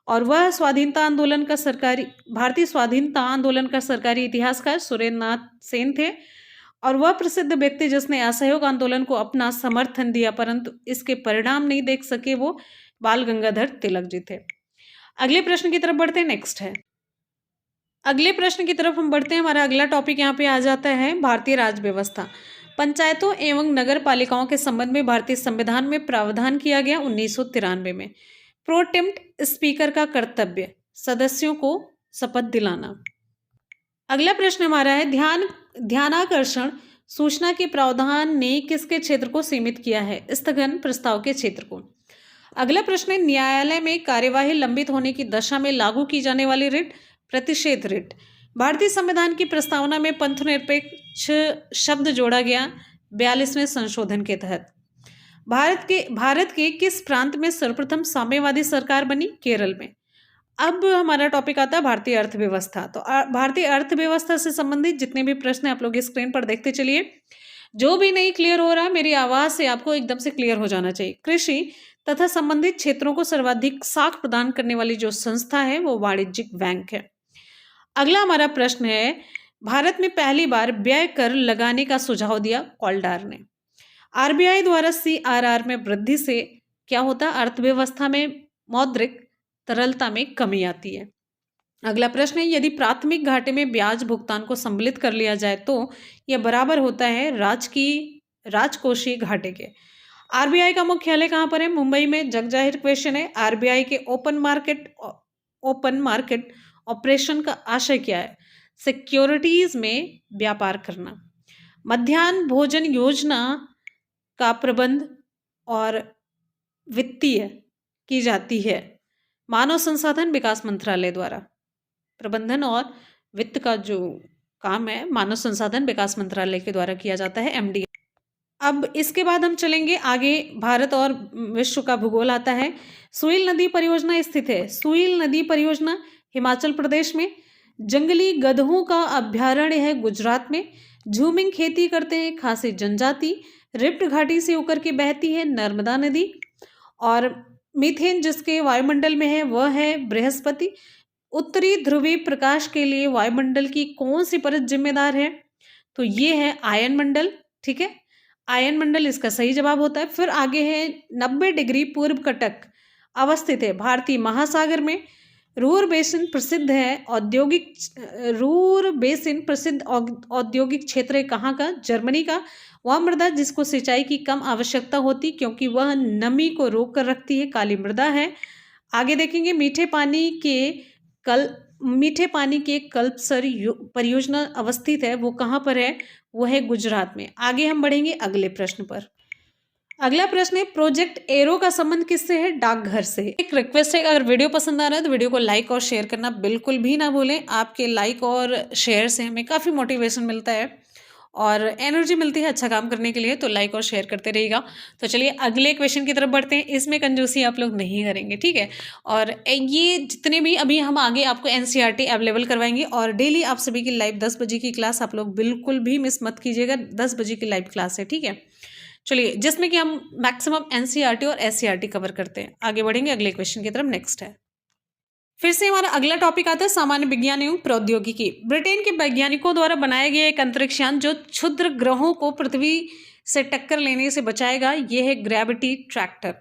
और वह भारतीय स्वाधीनता आंदोलन का सरकारी इतिहासकार सुरेंद्र नाथ सेन थे। और वह प्रसिद्ध व्यक्ति जिसने असहयोग आंदोलन को अपना समर्थन दिया परंतु इसके परिणाम नहीं देख सके वो बाल गंगाधर तिलक जी थे। अगले प्रश्न की तरफ बढ़ते हैं। नेक्स्ट है अगले प्रश्न की तरफ हम बढ़ते हैं। हमारा अगला टॉपिक यहाँ पे आ जाता है भारतीय राज्य व्यवस्था। पंचायतों एवं नगर पालिकाओं के संबंध में भारतीय संविधान में प्रावधान किया गया 1993 में। प्रोटेम्प्ट स्पीकर का कर्तव्य सदस्यों को शपथ दिलाना। अगला प्रश्न हमारा है ध्यानाकर्षण सूचना के प्रावधान ने किसके क्षेत्र को सीमित किया है? स्थगन प्रस्ताव के क्षेत्र को। अगला प्रश्न है न्यायालय में कार्यवाही लंबित होने की दशा में लागू की जाने वाली रिट? प्रतिषेध रिट। भारतीय संविधान की प्रस्तावना में पंथनिरपेक्ष शब्द जोड़ा गया 42वें संशोधन के तहत। भारत के किस प्रांत में सर्वप्रथम साम्यवादी सरकार बनी? केरल में। अब हमारा टॉपिक आता है भारतीय अर्थव्यवस्था। तो भारतीय अर्थव्यवस्था से संबंधित जितने भी प्रश्न आप लोग स्क्रीन पर देखते चलिए। जो भी नहीं क्लियर हो रहा मेरी आवाज से आपको एकदम से क्लियर हो जाना चाहिए। कृषि तथा संबंधित क्षेत्रों को सर्वाधिक साख प्रदान करने वाली जो संस्था है वो वाणिज्यिक बैंक है। अगला हमारा प्रश्न है भारत में पहली बार व्यय कर लगाने का सुझाव दिया कॉलडार ने। आरबीआई द्वारा सीआरआर में वृद्धि से क्या होता है? अर्थव्यवस्था में मौद्रिक तरलता में कमी आती है। अगला प्रश्न है यदि प्राथमिक घाटे में ब्याज भुगतान को सम्मिलित कर लिया जाए तो यह बराबर होता है राजकोषीय घाटे के। आरबीआई का मुख्यालय कहाँ पर है? मुंबई में। जगजाहिर क्वेश्चन है। आरबीआई के ओपन मार्केट ऑपरेशन का आशय क्या है? सिक्योरिटीज में व्यापार करना। मध्याह्न भोजन योजना का प्रबंध और वित्तीय की जाती है मानव संसाधन विकास मंत्रालय द्वारा। प्रबंधन और वित्त का जो काम है, मानव संसाधन विकास मंत्रालय के द्वारा किया जाता है, MD। अब इसके बाद हम चलेंगे आगे, भारत और विश्व का भूगोल आता है। सुईल नदी परियोजना स्थित है, सुईल नदी परियोजना हिमाचल प्रदेश में। जंगली गधों का अभ्यारण्य है गुजरात में। झूमिंग खेती करते हैं खासी जनजाति। रिफ्ट घाटी से होकर के बहती है नर्मदा नदी। और मीथेन जिसके वायुमंडल में है वह है बृहस्पति। उत्तरी ध्रुवीय प्रकाश के लिए वायुमंडल की कौन सी परत जिम्मेदार है? तो ये है आयन मंडल। ठीक है, आयन मंडल इसका सही जवाब होता है। फिर आगे है 90 डिग्री पूर्व कटक अवस्थित है भारतीय महासागर में। रूर बेसिन प्रसिद्ध है औद्योगिक, रूर बेसिन प्रसिद्ध औद्योगिक क्षेत्र है कहाँ का? जर्मनी का। वह मृदा जिसको सिंचाई की कम आवश्यकता होती क्योंकि वह नमी को रोक कर रखती है, काली मृदा है। आगे देखेंगे मीठे पानी के कल्पसर परियोजना अवस्थित है, वो कहाँ पर है? वो है गुजरात में। आगे हम बढ़ेंगे अगले प्रश्न पर। अगला प्रश्न है प्रोजेक्ट एरो का संबंध किससे है? डाकघर से। एक रिक्वेस्ट है, अगर वीडियो पसंद आ रहा है तो वीडियो को लाइक और शेयर करना बिल्कुल भी ना भूलें। आपके लाइक और शेयर से हमें काफ़ी मोटिवेशन मिलता है और एनर्जी मिलती है अच्छा काम करने के लिए, तो लाइक और शेयर करते रहिएगा। तो चलिए अगले क्वेश्चन की तरफ बढ़ते हैं। इसमें कंजूसी आप लोग नहीं करेंगे, ठीक है। और ये जितने भी अभी हम आगे आपको NCERT अवेलेबल करवाएंगे और डेली आप सभी की लाइव 10 बजे की क्लास आप लोग बिल्कुल भी मिस मत कीजिएगा। 10 बजे की लाइव क्लास है, ठीक है। चलिए, जिसमें कि हम मैक्सिमम NCERT और SCERT कवर करते हैं। आगे बढ़ेंगे अगले क्वेश्चन की तरफ। नेक्स्ट है, फिर से हमारा अगला टॉपिक आता है सामान्य विज्ञान एवं प्रौद्योगिकी। ब्रिटेन के वैज्ञानिकों द्वारा बनाया गया एक अंतरिक्ष यान जो क्षुद्र ग्रहों को पृथ्वी से टक्कर लेने से बचाएगा, यह है ग्रेविटी ट्रैक्टर।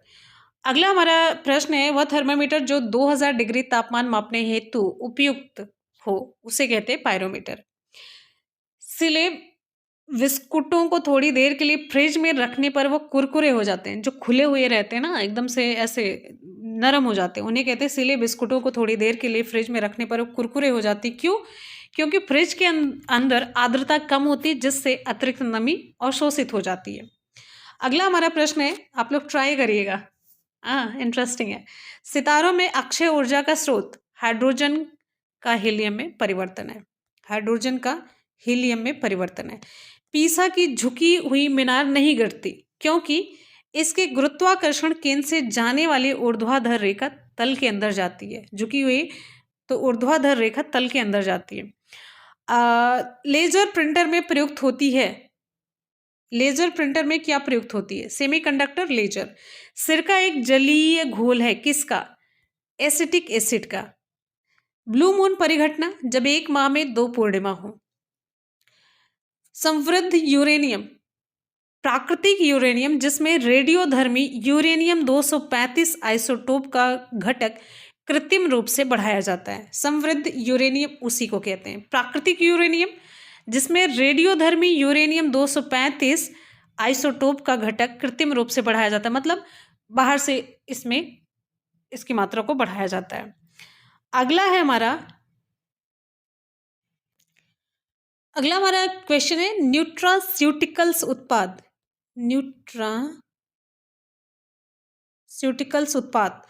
अगला हमारा प्रश्न है, वह थर्मामीटर जो 2000 डिग्री तापमान मापने हेतु उपयुक्त हो उसे कहते हैं पायरोमीटर। सिले बिस्कुटों को थोड़ी देर के लिए फ्रिज में रखने पर वो कुरकुरे हो जाते हैं, जो खुले हुए रहते हैं ना, एकदम से ऐसे नरम हो जाते हैं, उन्हें कहते हैं सिले बिस्कुटों को थोड़ी देर के लिए फ्रिज में रखने पर वो कुरकुरे हो जाती। क्यों? क्योंकि फ्रिज के अंदर आर्द्रता कम होती है जिससे अतिरिक्त नमी अवशोषित हो जाती है। अगला हमारा प्रश्न है, आप लोग ट्राई करिएगा, इंटरेस्टिंग है। सितारों में अक्षय ऊर्जा का स्रोत हाइड्रोजन का हीलियम में परिवर्तन है, हाइड्रोजन का हीलियम में परिवर्तन है। पीसा की झुकी हुई मीनार नहीं गिरती क्योंकि इसके गुरुत्वाकर्षण केंद्र से जाने वाली ऊर्ध्वाधर रेखा तल के अंदर जाती है। झुकी हुई तो ऊर्ध्वाधर रेखा तल के अंदर जाती है। लेजर प्रिंटर में प्रयुक्त होती है, लेजर प्रिंटर में क्या प्रयुक्त होती है? Semiconductor laser. सिरका एक जलीय घोल है, किसका? एसिटिक एसिड का। ब्लू मून परिघटना जब एक माह में 2 पूर्णिमा हो। समृद्ध यूरेनियम, प्राकृतिक यूरेनियम जिसमें रेडियोधर्मी यूरेनियम 235 आइसोटोप का घटक कृत्रिम रूप से बढ़ाया जाता है। समृद्ध यूरेनियम उसी को कहते हैं। प्राकृतिक यूरेनियम जिसमें रेडियोधर्मी यूरेनियम 235 आइसोटोप का घटक कृत्रिम रूप से बढ़ाया जाता है, मतलब बाहर से इसमें इसकी मात्रा को बढ़ाया जाता है। अगला हमारा क्वेश्चन है न्यूट्रास्यूटिकल्स उत्पाद। न्यूट्रास्यूटिकल्स उत्पाद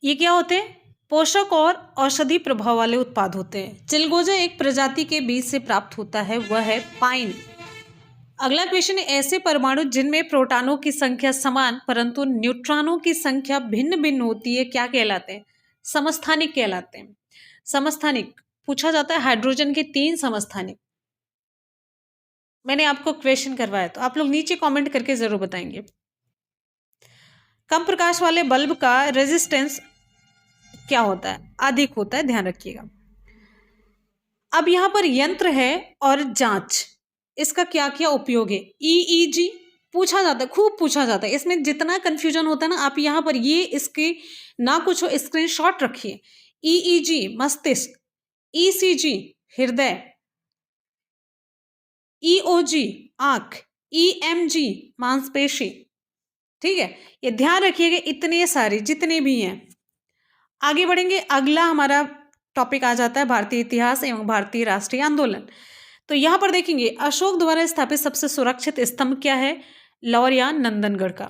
ये क्या होते हैं? पोषक और औषधि प्रभाव वाले उत्पाद होते हैं। चिलगोजा एक प्रजाति के बीज से प्राप्त होता है, वह है पाइन। अगला क्वेश्चन है, ऐसे परमाणु जिनमें प्रोटॉनों की संख्या समान परंतु न्यूट्रॉनों की संख्या भिन्न भिन्न होती है क्या कहलाते हैं? समस्थानिक कहलाते हैं। समस्थानिक पूछा जाता है, हाइड्रोजन के 3 समस्थानिक। मैंने आपको क्वेश्चन करवाया तो आप लोग नीचे कमेंट करके जरूर बताएंगे। कम प्रकाश वाले बल्ब का रेजिस्टेंस क्या होता है? अधिक होता है, ध्यान रखिएगा। अब यहां पर यंत्र है और जांच, इसका क्या क्या उपयोग है? EEG पूछा जाता है, खूब पूछा जाता है। इसमें जितना कंफ्यूजन होता है ना, आप यहां पर ये इसके ना कुछ स्क्रीनशॉट रखिए। EEG मस्तिष्क, ECG हृदय, EOG आंख, EMG मांसपेशी। ठीक है, ये ध्यान रखिएगा, इतने सारे जितने भी हैं। आगे बढ़ेंगे, अगला हमारा टॉपिक आ जाता है भारतीय इतिहास एवं भारतीय राष्ट्रीय आंदोलन। तो यहाँ पर देखेंगे अशोक द्वारा स्थापित सबसे सुरक्षित स्तंभ क्या है? लौरिया नंदनगढ़ का।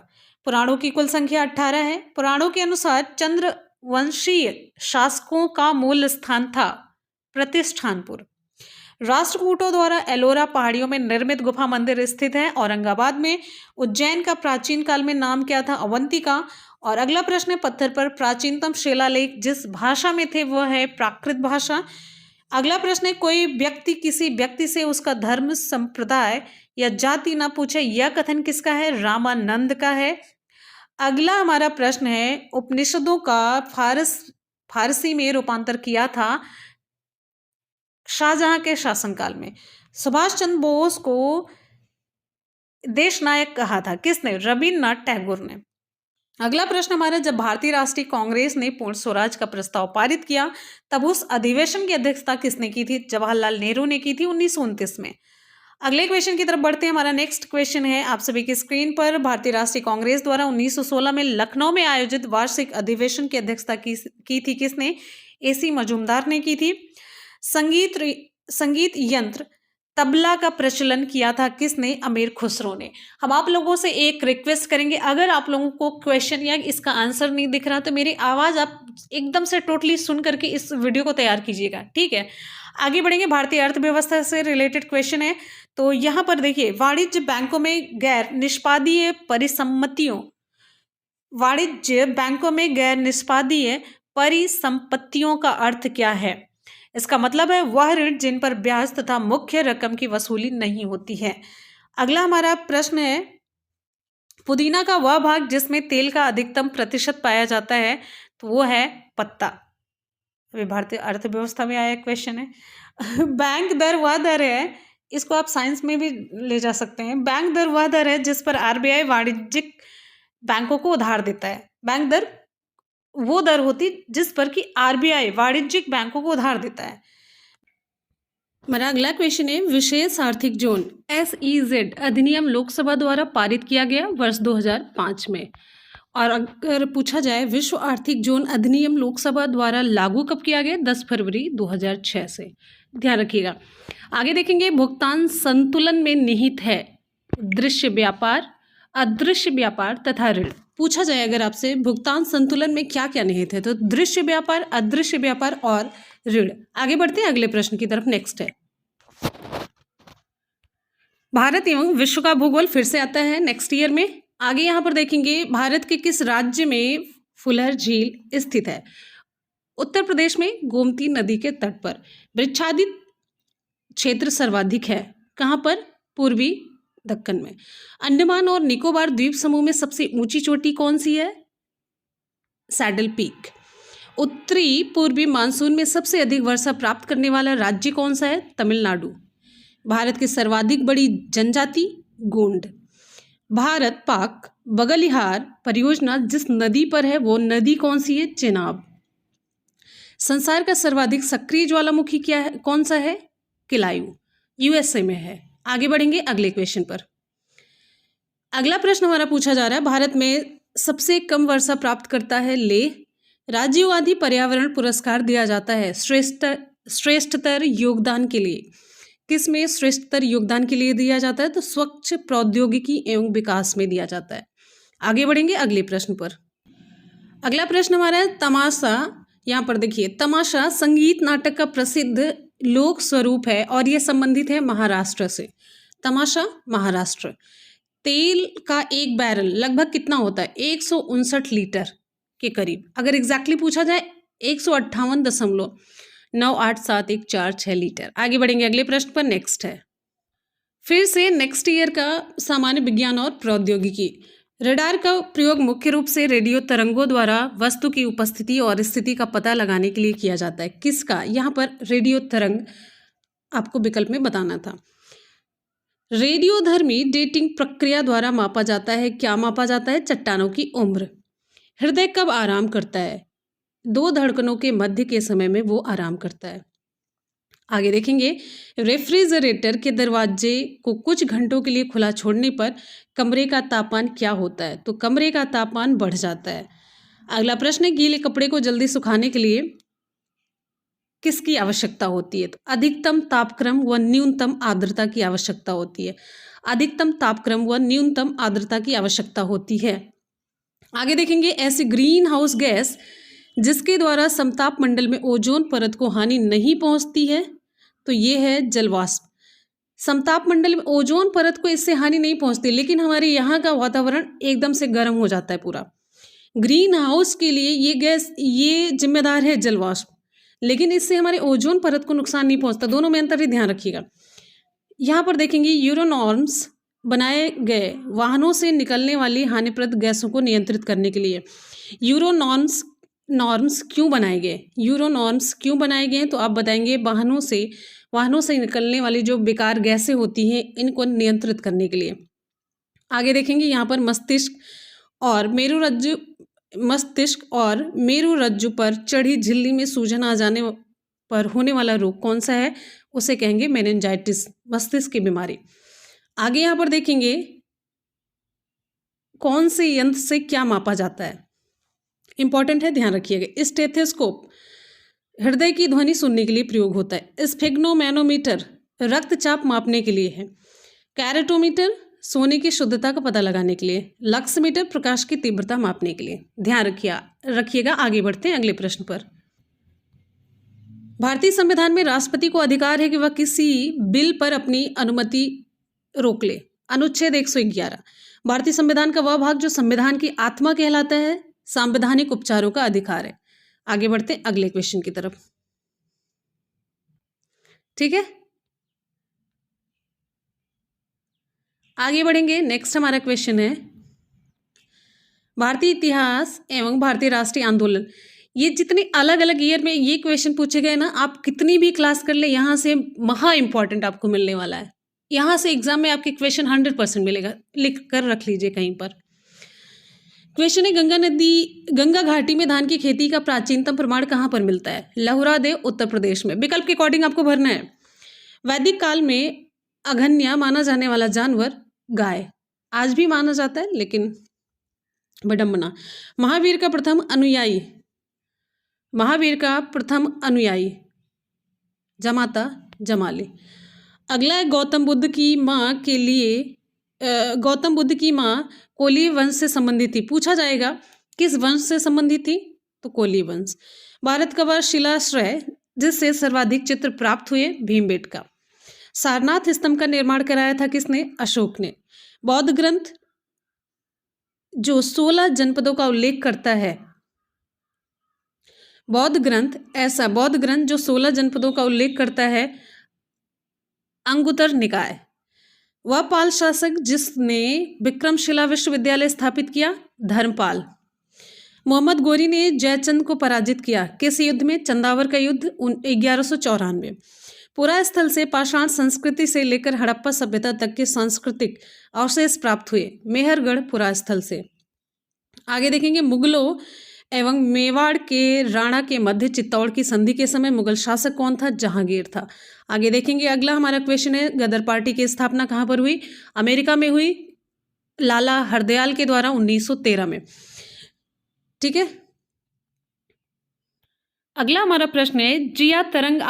पुराणों की कुल संख्या 18 है। पुराणों के अनुसार चंद्रवंशीय शासकों का मूल स्थान था प्रतिष्ठानपुर। राष्ट्रकूटों द्वारा एलोरा पहाड़ियों में निर्मित गुफा मंदिर स्थित है औरंगाबाद में। उज्जैन का प्राचीन काल में नाम क्या था? अवंतिका। और अगला प्रश्न है, पत्थर पर प्राचीनतम शिलालेख जिस भाषा में थे वह है प्राकृत भाषा। अगला प्रश्न है, कोई व्यक्ति किसी व्यक्ति से उसका धर्म, संप्रदाय या जाति ना पूछे, यह कथन किसका है? रामानंद का है। अगला हमारा प्रश्न है, उपनिषदों का फारसी में रूपांतर किया था शाहजहां के शासनकाल में। सुभाष चंद्र बोस को देश नायक कहा था किसने? रविन्द्रनाथ टैगोर ने। अगला प्रश्न हमारा, जब भारतीय राष्ट्रीय कांग्रेस ने पूर्ण स्वराज का प्रस्ताव पारित किया तब उस अधिवेशन की अध्यक्षता किसने की थी? जवाहरलाल नेहरू ने की थी 1929 में। अगले क्वेश्चन की तरफ बढ़ते हैं। हमारा नेक्स्ट क्वेश्चन है आप सभी की स्क्रीन पर, भारतीय राष्ट्रीय कांग्रेस द्वारा 1916 में लखनऊ में आयोजित वार्षिक अधिवेशन की अध्यक्षता की थी किसने? AC मजूमदार ने की थी। संगीत यंत्र तबला का प्रचलन किया था किसने? अमीर खुसरो ने। हम आप लोगों से एक रिक्वेस्ट करेंगे, अगर आप लोगों को क्वेश्चन या इसका आंसर नहीं दिख रहा तो मेरी आवाज़ आप एकदम से टोटली सुन करके इस वीडियो को तैयार कीजिएगा, ठीक है। आगे बढ़ेंगे, भारतीय अर्थव्यवस्था से रिलेटेड क्वेश्चन है। तो यहाँ पर देखिए, वाणिज्य बैंकों में गैर निष्पादीय परिसंपत्तियों का अर्थ क्या है? इसका मतलब है वह ऋण जिन पर ब्याज तथा मुख्य रकम की वसूली नहीं होती है। अगला हमारा प्रश्न है, पुदीना का वह भाग जिसमें तेल का अधिकतम प्रतिशत पाया जाता है, तो वो है पत्ता। अभी भारतीय अर्थव्यवस्था में आया क्वेश्चन है। बैंक दर वह दर है, इसको आप साइंस में भी ले जा सकते हैं। बैंक दर वह दर है जिस पर RBI वाणिज्यिक बैंकों को उधार देता है। बैंक दर वो दर होती जिस पर कि RBI वाणिज्यिक बैंकों को उधार देता है। मेरा अगला क्वेश्चन है, विशेष आर्थिक जोन SEZ अधिनियम लोकसभा द्वारा पारित किया गया वर्ष 2005 में। और अगर पूछा जाए विश्व आर्थिक जोन अधिनियम लोकसभा द्वारा लागू कब किया गया? 10 फरवरी 2006 से। ध्यान रखिएगा। आगे देखेंगे, भुगतान संतुलन में निहित है दृश्य व्यापार, अदृश्य व्यापार तथा ऋण। पूछा जाए अगर आपसे भुगतान संतुलन में क्या क्या निहित है, तो दृश्य व्यापार, अदृश्य व्यापार और ऋण। आगे बढ़ते हैं अगले प्रश्न की तरफ। नेक्स्ट है, भारत एवं विश्व का भूगोल फिर से आता है नेक्स्ट ईयर में। आगे यहाँ पर देखेंगे, भारत के किस राज्य में फुलर झील स्थित है? उत्तर प्रदेश में गोमती नदी के तट पर। वृक्षादित क्षेत्र सर्वाधिक है कहाँ पर? पूर्वी दक्कन में। अंडमान और निकोबार द्वीप समूह में सबसे ऊंची चोटी कौन सी है? Saddle peak. उत्तरी पूर्वी मानसून में सबसे अधिक वर्षा प्राप्त करने वाला राज्य कौन सा है? तमिलनाडु। भारत की सर्वाधिक बड़ी जनजाति गोंड। भारत पाक बगलिहार परियोजना जिस नदी पर है वो नदी कौन सी है? चेनाब। संसार का सर्वाधिक सक्रिय ज्वालामुखी क्या है, कौन सा है? किलायू, USA में है। आगे बढ़ेंगे अगले क्वेश्चन पर। अगला प्रश्न हमारा पूछा जा रहा है, भारत में सबसे कम वर्षा प्राप्त करता है लेह। राजीव गांधी पर्यावरण पुरस्कार दिया जाता है श्रेष्ठतर योगदान के लिए। किस में श्रेष्ठतर योगदान के लिए दिया जाता है? तो स्वच्छ प्रौद्योगिकी एवं विकास में दिया जाता है। आगे बढ़ेंगे अगले प्रश्न पर। अगला प्रश्न हमारा है, तमाशा। यहाँ पर देखिए, तमाशा संगीत नाटक का प्रसिद्ध लोक स्वरूप है और यह संबंधित है महाराष्ट्र से। तमाशा महाराष्ट्र। तेल का एक बैरल लगभग कितना होता है? 159 लीटर के करीब। अगर एग्जैक्टली पूछा जाए 158.98714 लीटर। आगे बढ़ेंगे अगले प्रश्न पर। नेक्स्ट है, फिर से नेक्स्ट ईयर का सामान्य विज्ञान और प्रौद्योगिकी। रडार का प्रयोग मुख्य रूप से रेडियो तरंगों द्वारा वस्तु की उपस्थिति और स्थिति का पता लगाने के लिए किया जाता है। किसका? यहाँ पर रेडियो तरंग आपको विकल्प में बताना था। रेडियोधर्मी डेटिंग प्रक्रिया द्वारा मापा जाता है। क्या मापा जाता है? चट्टानों की उम्र। हृदय कब आराम करता है? 2 धड़कनों के मध्य के समय में वो आराम करता है। आगे देखेंगे, रेफ्रिजरेटर के दरवाजे को कुछ घंटों के लिए खुला छोड़ने पर कमरे का तापमान क्या होता है? तो कमरे का तापमान बढ़ जाता है। अगला प्रश्न है, गीले कपड़े को जल्दी सुखाने के लिए किसकी आवश्यकता होती है? तो अधिकतम तापक्रम व न्यूनतम आर्द्रता की आवश्यकता होती है। अधिकतम तापक्रम व न्यूनतम आर्द्रता की आवश्यकता होती है। आगे देखेंगे, ऐसी ग्रीन हाउस गैस जिसके द्वारा समताप मंडल में ओजोन परत को हानि नहीं पहुंचती है, तो ये है जलवाष्प। समताप मंडल में ओजोन परत को इससे हानि नहीं पहुंचती, लेकिन हमारे यहाँ का वातावरण एकदम से गर्म हो जाता है पूरा। ग्रीन हाउस के लिए ये गैस ये जिम्मेदार है जलवाष्प, लेकिन इससे हमारे ओजोन परत को नुकसान नहीं पहुंचता। दोनों में अंतर ही ध्यान रखिएगा। यहाँ पर देखेंगे यूरो नॉर्म्स बनाए गए वाहनों से निकलने वाली हानिप्रद गैसों को नियंत्रित करने के लिए। यूरो नॉर्म्स क्यों बनाए गए? यूरो नॉर्म्स क्यों बनाए गए हैं तो आप बताएंगे वाहनों से निकलने वाली जो बेकार गैसें होती हैं इनको नियंत्रित करने के लिए। आगे देखेंगे यहाँ पर मस्तिष्क और मेरु रज्जु पर चढ़ी झिल्ली में सूजन आ जाने पर होने वाला रोग कौन सा है? उसे कहेंगे मेनिंजाइटिस, मस्तिष्क की बीमारी। आगे यहाँ पर देखेंगे कौन से यंत्र से क्या मापा जाता है, इंपॉर्टेंट है, ध्यान रखिएगा। स्टेथोस्कोप हृदय की ध्वनि सुनने के लिए प्रयोग होता है। स्फिग्नोमैनोमीटर रक्तचाप मापने के लिए है। कैरेटोमीटर सोने की शुद्धता का पता लगाने के लिए। लक्समीटर प्रकाश की तीव्रता मापने के लिए। ध्यान रखिएगा। आगे बढ़ते हैं अगले प्रश्न पर। भारतीय संविधान में राष्ट्रपति को अधिकार है कि वह किसी बिल पर अपनी अनुमति रोक ले। अनुच्छेद 111। भारतीय संविधान का वह भाग जो संविधान की आत्मा कहलाता है, संवैधानिक उपचारों का अधिकार है। आगे बढ़ते हैं अगले क्वेश्चन की तरफ। ठीक है, आगे बढ़ेंगे। नेक्स्ट हमारा क्वेश्चन है भारतीय इतिहास एवं भारतीय राष्ट्रीय आंदोलन। ये जितने अलग अलग ईयर में ये क्वेश्चन पूछे गए ना, आप कितनी भी क्लास कर ले, यहाँ से महा इंपॉर्टेंट आपको मिलने वाला है। यहाँ से एग्जाम में आपके क्वेश्चन 100% मिलेगा, लिख कर रख लीजिए कहीं पर। क्वेश्चन है गंगा घाटी में धान की खेती का प्राचीनतम प्रमाण कहाँ पर मिलता है? लहुरादेव, उत्तर प्रदेश में। विकल्प के अकॉर्डिंग आपको भरना है। वैदिक काल में अघन्या माना जाने वाला जानवर गाय, आज भी माना जाता है लेकिन विडंबना। महावीर का प्रथम अनुयायी जमाता जमाली। अगला है गौतम बुद्ध की माँ कोली वंश से संबंधित थी। पूछा जाएगा किस वंश से संबंधित थी, तो कोली वंश। भारत का वह शिलाश्रय जिससे सर्वाधिक चित्र प्राप्त हुए, भीमबेटका। सारनाथ स्तंभ का निर्माण कराया था किसने? अशोक ने। बौद्ध ग्रंथ जो 16 जनपदों का उल्लेख करता है, बौद्ध ग्रंथ जो 16 जनपदों का उल्लेख करता है, अंगुत्तर निकाय। वह पाल शासक जिसने विक्रमशिला विश्वविद्यालय स्थापित किया, धर्मपाल। मोहम्मद गोरी ने जयचंद को पराजित किया किस युद्ध में? चंदावर का युद्ध 1194। पुरा स्थल से पाषाण संस्कृति से लेकर हड़प्पा सभ्यता तक के सांस्कृतिक अवशेष प्राप्त हुए, मेहरगढ़ पुरा स्थल से। आगे देखेंगे मुगलों एवं मेवाड़ के राणा के मध्य चित्तौड़ की संधि के समय मुगल शासक कौन था? जहांगीर था। आगे देखेंगे अगला हमारा क्वेश्चन है गदर पार्टी की स्थापना कहाँ पर हुई? अमेरिका में हुई, लाला हरदयाल के द्वारा 1913 में। ठीक है, अगला हमारा प्रश्न है जिया तरंग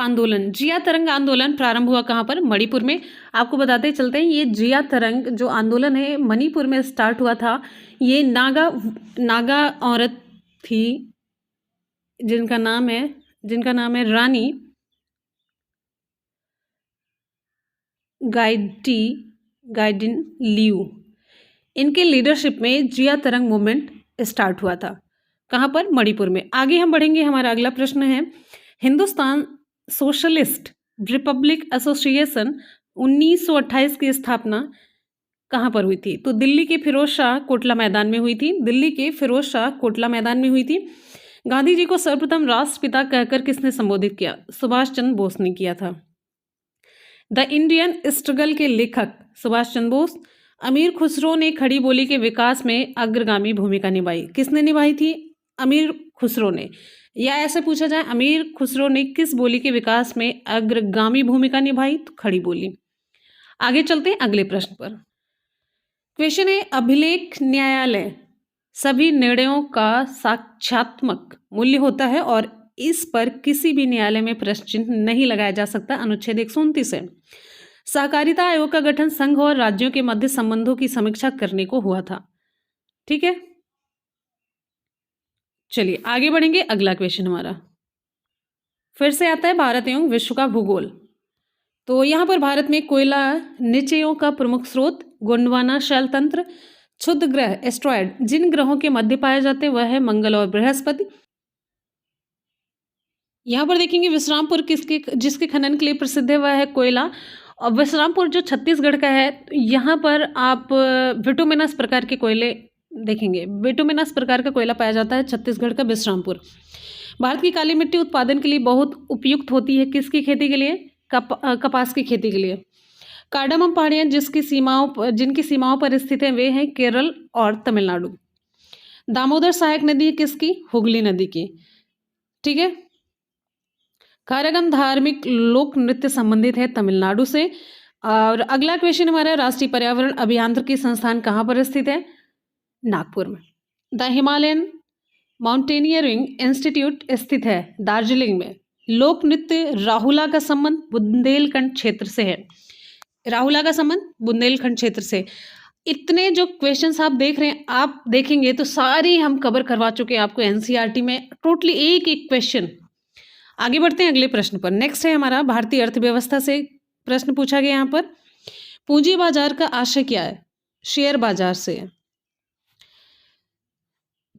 आंदोलन प्रारंभ हुआ कहाँ पर? मणिपुर में। आपको बताते चलते हैं ये जिया तरंग जो आंदोलन है मणिपुर में स्टार्ट हुआ था। ये नागा औरत थी जिनका नाम है रानी गाइडिन लियू। इनके लीडरशिप में जिया तरंग मूवमेंट स्टार्ट हुआ था। कहाँ पर? मणिपुर में। आगे हम बढ़ेंगे। हमारा अगला प्रश्न है हिंदुस्तान सोशलिस्ट रिपब्लिक एसोसिएशन 1928 की स्थापना कहाँ पर हुई थी? तो दिल्ली के फिरोज शाह कोटला मैदान में हुई थी। गांधी जी को सर्वप्रथम राष्ट्रपिता कहकर किसने संबोधित किया? सुभाष चंद्र बोस ने किया था। द इंडियन स्ट्रगल के लेखक सुभाष चंद्र बोस। अमीर खुसरो ने खड़ी बोली के विकास में अग्रगामी भूमिका निभाई। किसने निभाई थी? अमीर खुसरो ने। या ऐसे पूछा जाए अमीर खुसरो ने किस बोली के विकास में अग्रगामी भूमिका निभाई? तो खड़ी बोली। आगे चलते हैं अगले प्रश्न पर। क्वेश्चन है अभिलेख न्यायालय सभी निर्णयों का साक्ष्यात्मक मूल्य होता है और इस पर किसी भी न्यायालय में प्रश्न चिन्ह नहीं लगाया जा सकता। अनुच्छेद 129 है। सहकारिता आयोग का गठन संघ और राज्यों के मध्य संबंधों की समीक्षा करने को हुआ था। ठीक है, चलिए आगे बढ़ेंगे। अगला क्वेश्चन हमारा फिर से आता है भारत एवं विश्व का भूगोल। तो यहाँ पर भारत में कोयला निचयों का प्रमुख स्रोत गोंडवाना शैल तंत्र, क्षुद्र ग्रह एस्ट्रॉयड जिन ग्रहों के मध्य पाए जाते हैं वह है मंगल और बृहस्पति। यहाँ पर देखेंगे विश्रामपुर किसके जिसके खनन के लिए प्रसिद्ध है वह है कोयला। और विश्रामपुर जो छत्तीसगढ़ का है, यहाँ पर आप बिटुमिनस प्रकार के कोयले देखेंगे। बिटुमिनस प्रकार का कोयला पाया जाता है छत्तीसगढ़ का विश्रामपुर। भारत की काली मिट्टी उत्पादन के लिए बहुत उपयुक्त होती है किसकी खेती के लिए? कपास की खेती के लिए। कार्डामम पहाड़ियाँ जिनकी सीमाओं पर स्थित हैं वे हैं केरल और तमिलनाडु। दामोदर सहायक नदी है किसकी? हुगली नदी की। ठीक है। कार्यक्रम धार्मिक लोक नृत्य संबंधित है तमिलनाडु से। और अगला क्वेश्चन हमारा राष्ट्रीय पर्यावरण अभियांत्रिकी संस्थान कहाँ पर स्थित है? नागपुर में। द हिमालयन माउंटेनियरिंग इंस्टीट्यूट स्थित है दार्जिलिंग में। लोक नृत्य राहुला का संबंध बुंदेलखंड क्षेत्र से है। राहुला का संबंध बुंदेलखंड क्षेत्र से। इतने जो क्वेश्चंस आप देख रहे हैं, आप देखेंगे तो सारी हम कवर करवा चुके हैं आपको एनसीईआरटी में, टोटली एक एक क्वेश्चन। आगे बढ़ते हैं अगले प्रश्न पर। नेक्स्ट है हमारा भारतीय अर्थव्यवस्था से प्रश्न पूछा गया। यहाँ पर पूंजी बाजार का आशय क्या है? शेयर बाजार से है।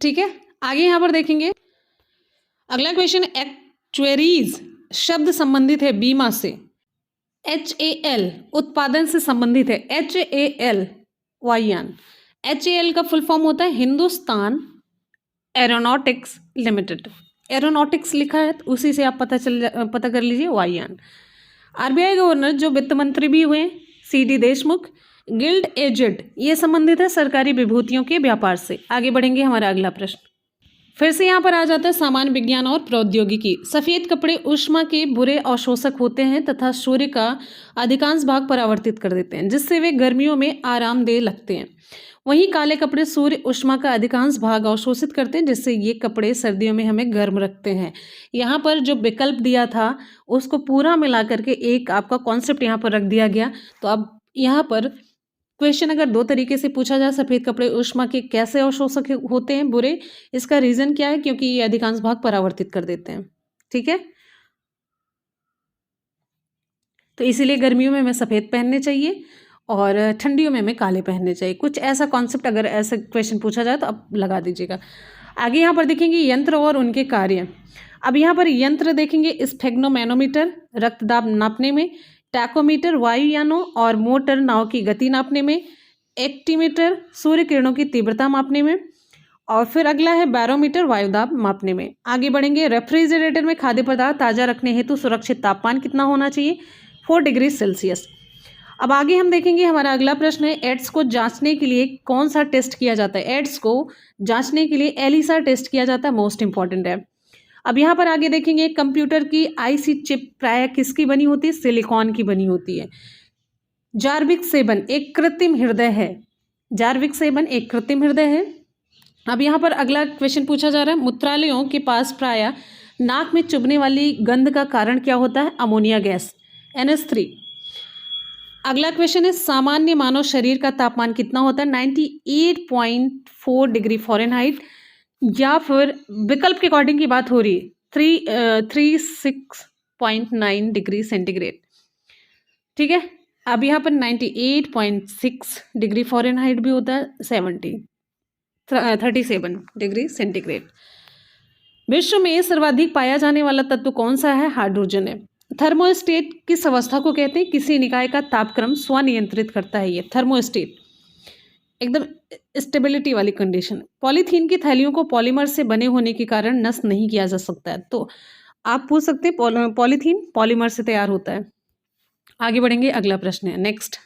ठीक है। आगे यहाँ पर देखेंगे अगला क्वेश्चन, एक्चुअरीज शब्द संबंधित है बीमा से। HAL उत्पादन से संबंधित है। HAL वायुयान। HAL का फुल फॉर्म होता है हिंदुस्तान एरोनॉटिक्स लिमिटेड। एरोनॉटिक्स लिखा है तो उसी से आप पता कर लीजिए वायुयान। RBI गवर्नर जो वित्त मंत्री भी हुए CD देशमुख। गिल्ड एजेड ये संबंधित है सरकारी विभूतियों के व्यापार से। आगे बढ़ेंगे हमारा अगला प्रश्न। फिर से यहाँ पर आ जाता है सामान्य विज्ञान और प्रौद्योगिकी। सफ़ेद कपड़े ऊष्मा के बुरे अवशोषक होते हैं तथा सूर्य का अधिकांश भाग परावर्तित कर देते हैं जिससे वे गर्मियों में आरामदेह लगते हैं। वहीं काले कपड़े सूर्य ऊष्मा का अधिकांश भाग अवशोषित करते हैं जिससे ये कपड़े सर्दियों में हमें गर्म रखते हैं। यहाँ पर जो विकल्प दिया था उसको पूरा मिला करके एक आपका कॉन्सेप्ट यहाँ पर रख दिया गया। तो अब यहाँ पर क्वेश्चन अगर दो तरीके से पूछा जाए, सफ़ेद कपड़े ऊष्मा के कैसे अवशोषक होते हैं बुरे, इसका रीज़न क्या है? क्योंकि ये अधिकांश भाग परावर्तित कर देते हैं। ठीक है, तो इसीलिए गर्मियों में हमें सफ़ेद पहनने चाहिए और ठंडियों में हमें काले पहनने चाहिए। कुछ ऐसा कॉन्सेप्ट अगर ऐसा क्वेश्चन पूछा जाए तो आप लगा दीजिएगा। आगे यहाँ पर देखेंगे यंत्र और उनके कार्य। अब यहाँ पर यंत्र देखेंगे स्फेग्नोमैनोमीटर रक्तदाब नापने में, टैकोमीटर वायुयानों और मोटर नाव की गति नापने में, एक्टीमीटर सूर्य किरणों की तीव्रता मापने में, और फिर अगला है बैरोमीटर वायुदाब मापने में। आगे बढ़ेंगे रेफ्रिजरेटर में खाद्य पदार्थ ताज़ा रखने हेतु सुरक्षित तापमान कितना होना चाहिए? 4 डिग्री सेल्सियस। अब आगे हम देखेंगे हमारा अगला प्रश्न है एड्स को जांचने के लिए कौन सा टेस्ट किया जाता है? एड्स को जांचने के लिए एलिसा टेस्ट किया जाता है, मोस्ट इंपॉर्टेंट है। अब यहाँ पर आगे देखेंगे कंप्यूटर की आईसी चिप प्रायः किसकी बनी होती है? सिलिकॉन की बनी होती है। जार्विक सेबन एक कृत्रिम हृदय है। जार्विक सेबन एक कृत्रिम हृदय है। अब यहाँ पर अगला क्वेश्चन पूछा जा रहा है मूत्रालयों के पास प्रायः नाक में चुभने वाली गंध का कारण क्या होता है? Ammonia gas NH3। अगला क्वेश्चन है सामान्य मानव शरीर का तापमान कितना होता है? 98.4 डिग्री फ़ारेनहाइट, या फिर विकल्प के अकॉर्डिंग की बात हो रही है 36.9 डिग्री सेंटीग्रेड। ठीक है, अब यहाँ पर 98.6 डिग्री फ़ारेनहाइट भी होता है, 37 डिग्री सेंटीग्रेड। विश्व में सर्वाधिक पाया जाने वाला तत्व कौन सा है? हाइड्रोजन है। थर्मोस्टेट किस अवस्था को कहते हैं? किसी निकाय का तापक्रम स्वनियंत्रित करता है ये थर्मोस्टेट, एकदम स्टेबिलिटी वाली कंडीशन। पॉलीथीन की थैलियों को पॉलीमर से बने होने के कारण नष्ट नहीं किया जा सकता है। तो आप पूछ सकते हैं पॉलीथीन पॉलीमर से तैयार होता है। आगे बढ़ेंगे, अगला प्रश्न है नेक्स्ट।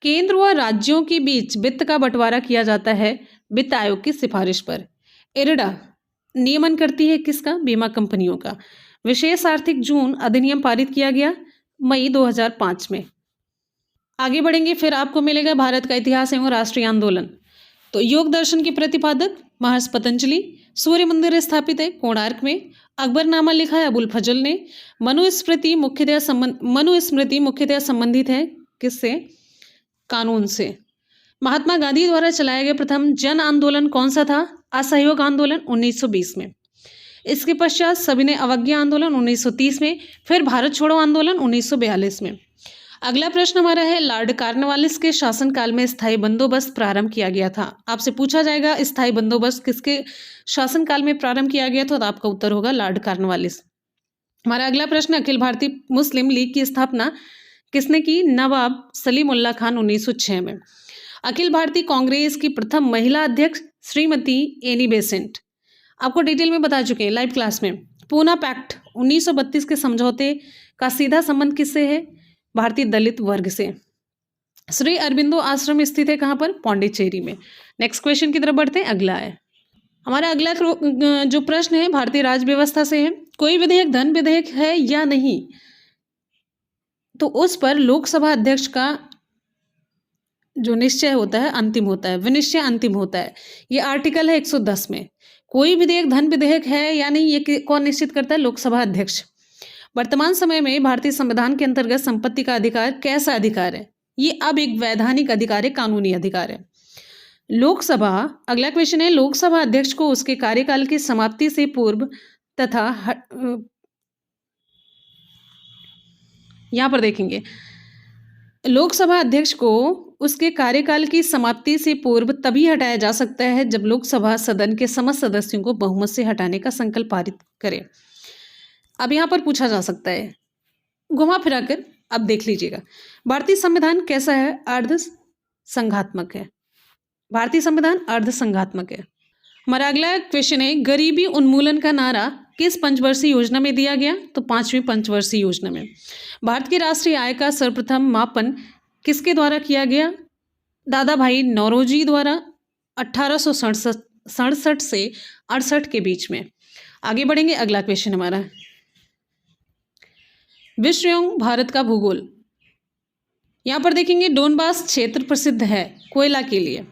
केंद्र व राज्यों के बीच वित्त का बंटवारा किया जाता है वित्त आयोग की सिफारिश पर। इरडा नियमन करती है किसका? बीमा कंपनियों का। विशेष आर्थिक जून अधिनियम पारित किया गया मई 2005 में। आगे बढ़ेंगे, फिर आपको मिलेगा भारत का इतिहास एवं राष्ट्रीय आंदोलन। तो योग दर्शन के प्रतिपादक महर्षि पतंजलि। सूर्य मंदिर स्थापित है कोणार्क में। अकबरनामा लिखा है अबुल फजल ने। मनुस्मृति मुख्यतः संबंधित है किससे? कानून से। महात्मा गांधी द्वारा चलाया गया प्रथम जन आंदोलन कौन सा था? असहयोग आंदोलन 1920 में। इसके पश्चात सविनय अवज्ञा आंदोलन 1930 में, फिर भारत छोड़ो आंदोलन 1942 में। अगला प्रश्न हमारा है, लॉर्ड कॉर्नवालिस के शासनकाल में स्थायी बंदोबस्त प्रारंभ किया गया था। आपसे पूछा जाएगा स्थायी बंदोबस्त किसके शासनकाल में प्रारंभ किया गया था, तो आपका उत्तर होगा लॉर्ड कॉर्नवालिस। हमारा अगला प्रश्न, अखिल भारतीय मुस्लिम लीग की स्थापना किसने की? नवाब सलीमुल्लाह खान 1906 में। अखिल भारतीय कांग्रेस की प्रथम महिला अध्यक्ष श्रीमती एनी बेसेंट, आपको डिटेल में बता चुके हैं लाइव क्लास में। पूना पैक्ट 1932 के समझौते का सीधा संबंध किससे है? भारतीय दलित वर्ग से। श्री अरबिंदो आश्रम स्थित है कहाँ पर? पौंडीचेरी में। नेक्स्ट क्वेश्चन की तरफ बढ़ते हैं, अगला है हमारा अगला जो प्रश्न है भारतीय राज्य व्यवस्था से है। कोई विधेयक धन विधेयक है या नहीं, तो उस पर लोकसभा अध्यक्ष का जो निश्चय होता है अंतिम होता है, विनिश्चय अंतिम होता है। ये आर्टिकल है 110 में। कोई विधेयक धन विधेयक है या नहीं, ये कौन निश्चित करता है? लोकसभा अध्यक्ष। वर्तमान समय में भारतीय संविधान के अंतर्गत संपत्ति का अधिकार कैसा अधिकार है? ये अब एक वैधानिक अधिकार है, कानूनी अधिकार है। लोकसभा, अगला क्वेश्चन है, लोकसभा अध्यक्ष को उसके कार्यकाल की समाप्ति से पूर्व तथा यहां पर देखेंगे, लोकसभा अध्यक्ष को उसके कार्यकाल की समाप्ति से पूर्व तभी हटाया जा सकता है जब लोकसभा सदन के समस्त सदस्यों को बहुमत से हटाने का संकल्प पारित करे। अब यहां पर पूछा जा सकता है, घुमा फिराकर अब देख लीजिएगा, भारतीय संविधान कैसा है? अर्ध संघात्मक है। भारतीय संविधान अर्ध संघात्मक है। हमारा अगला क्वेश्चन है, गरीबी उन्मूलन का नारा किस पंचवर्षीय योजना में दिया गया? तो 5वीं पंचवर्षीय योजना में। भारत की राष्ट्रीय आय का सर्वप्रथम मापन किसके द्वारा किया गया? दादा भाई नौरोजी द्वारा 1867 से 68 के बीच में। आगे बढ़ेंगे, अगला क्वेश्चन हमारा, विश्व एवं भारत का भूगोल। यहाँ पर देखेंगे डोनबास क्षेत्र प्रसिद्ध है कोयला के लिए।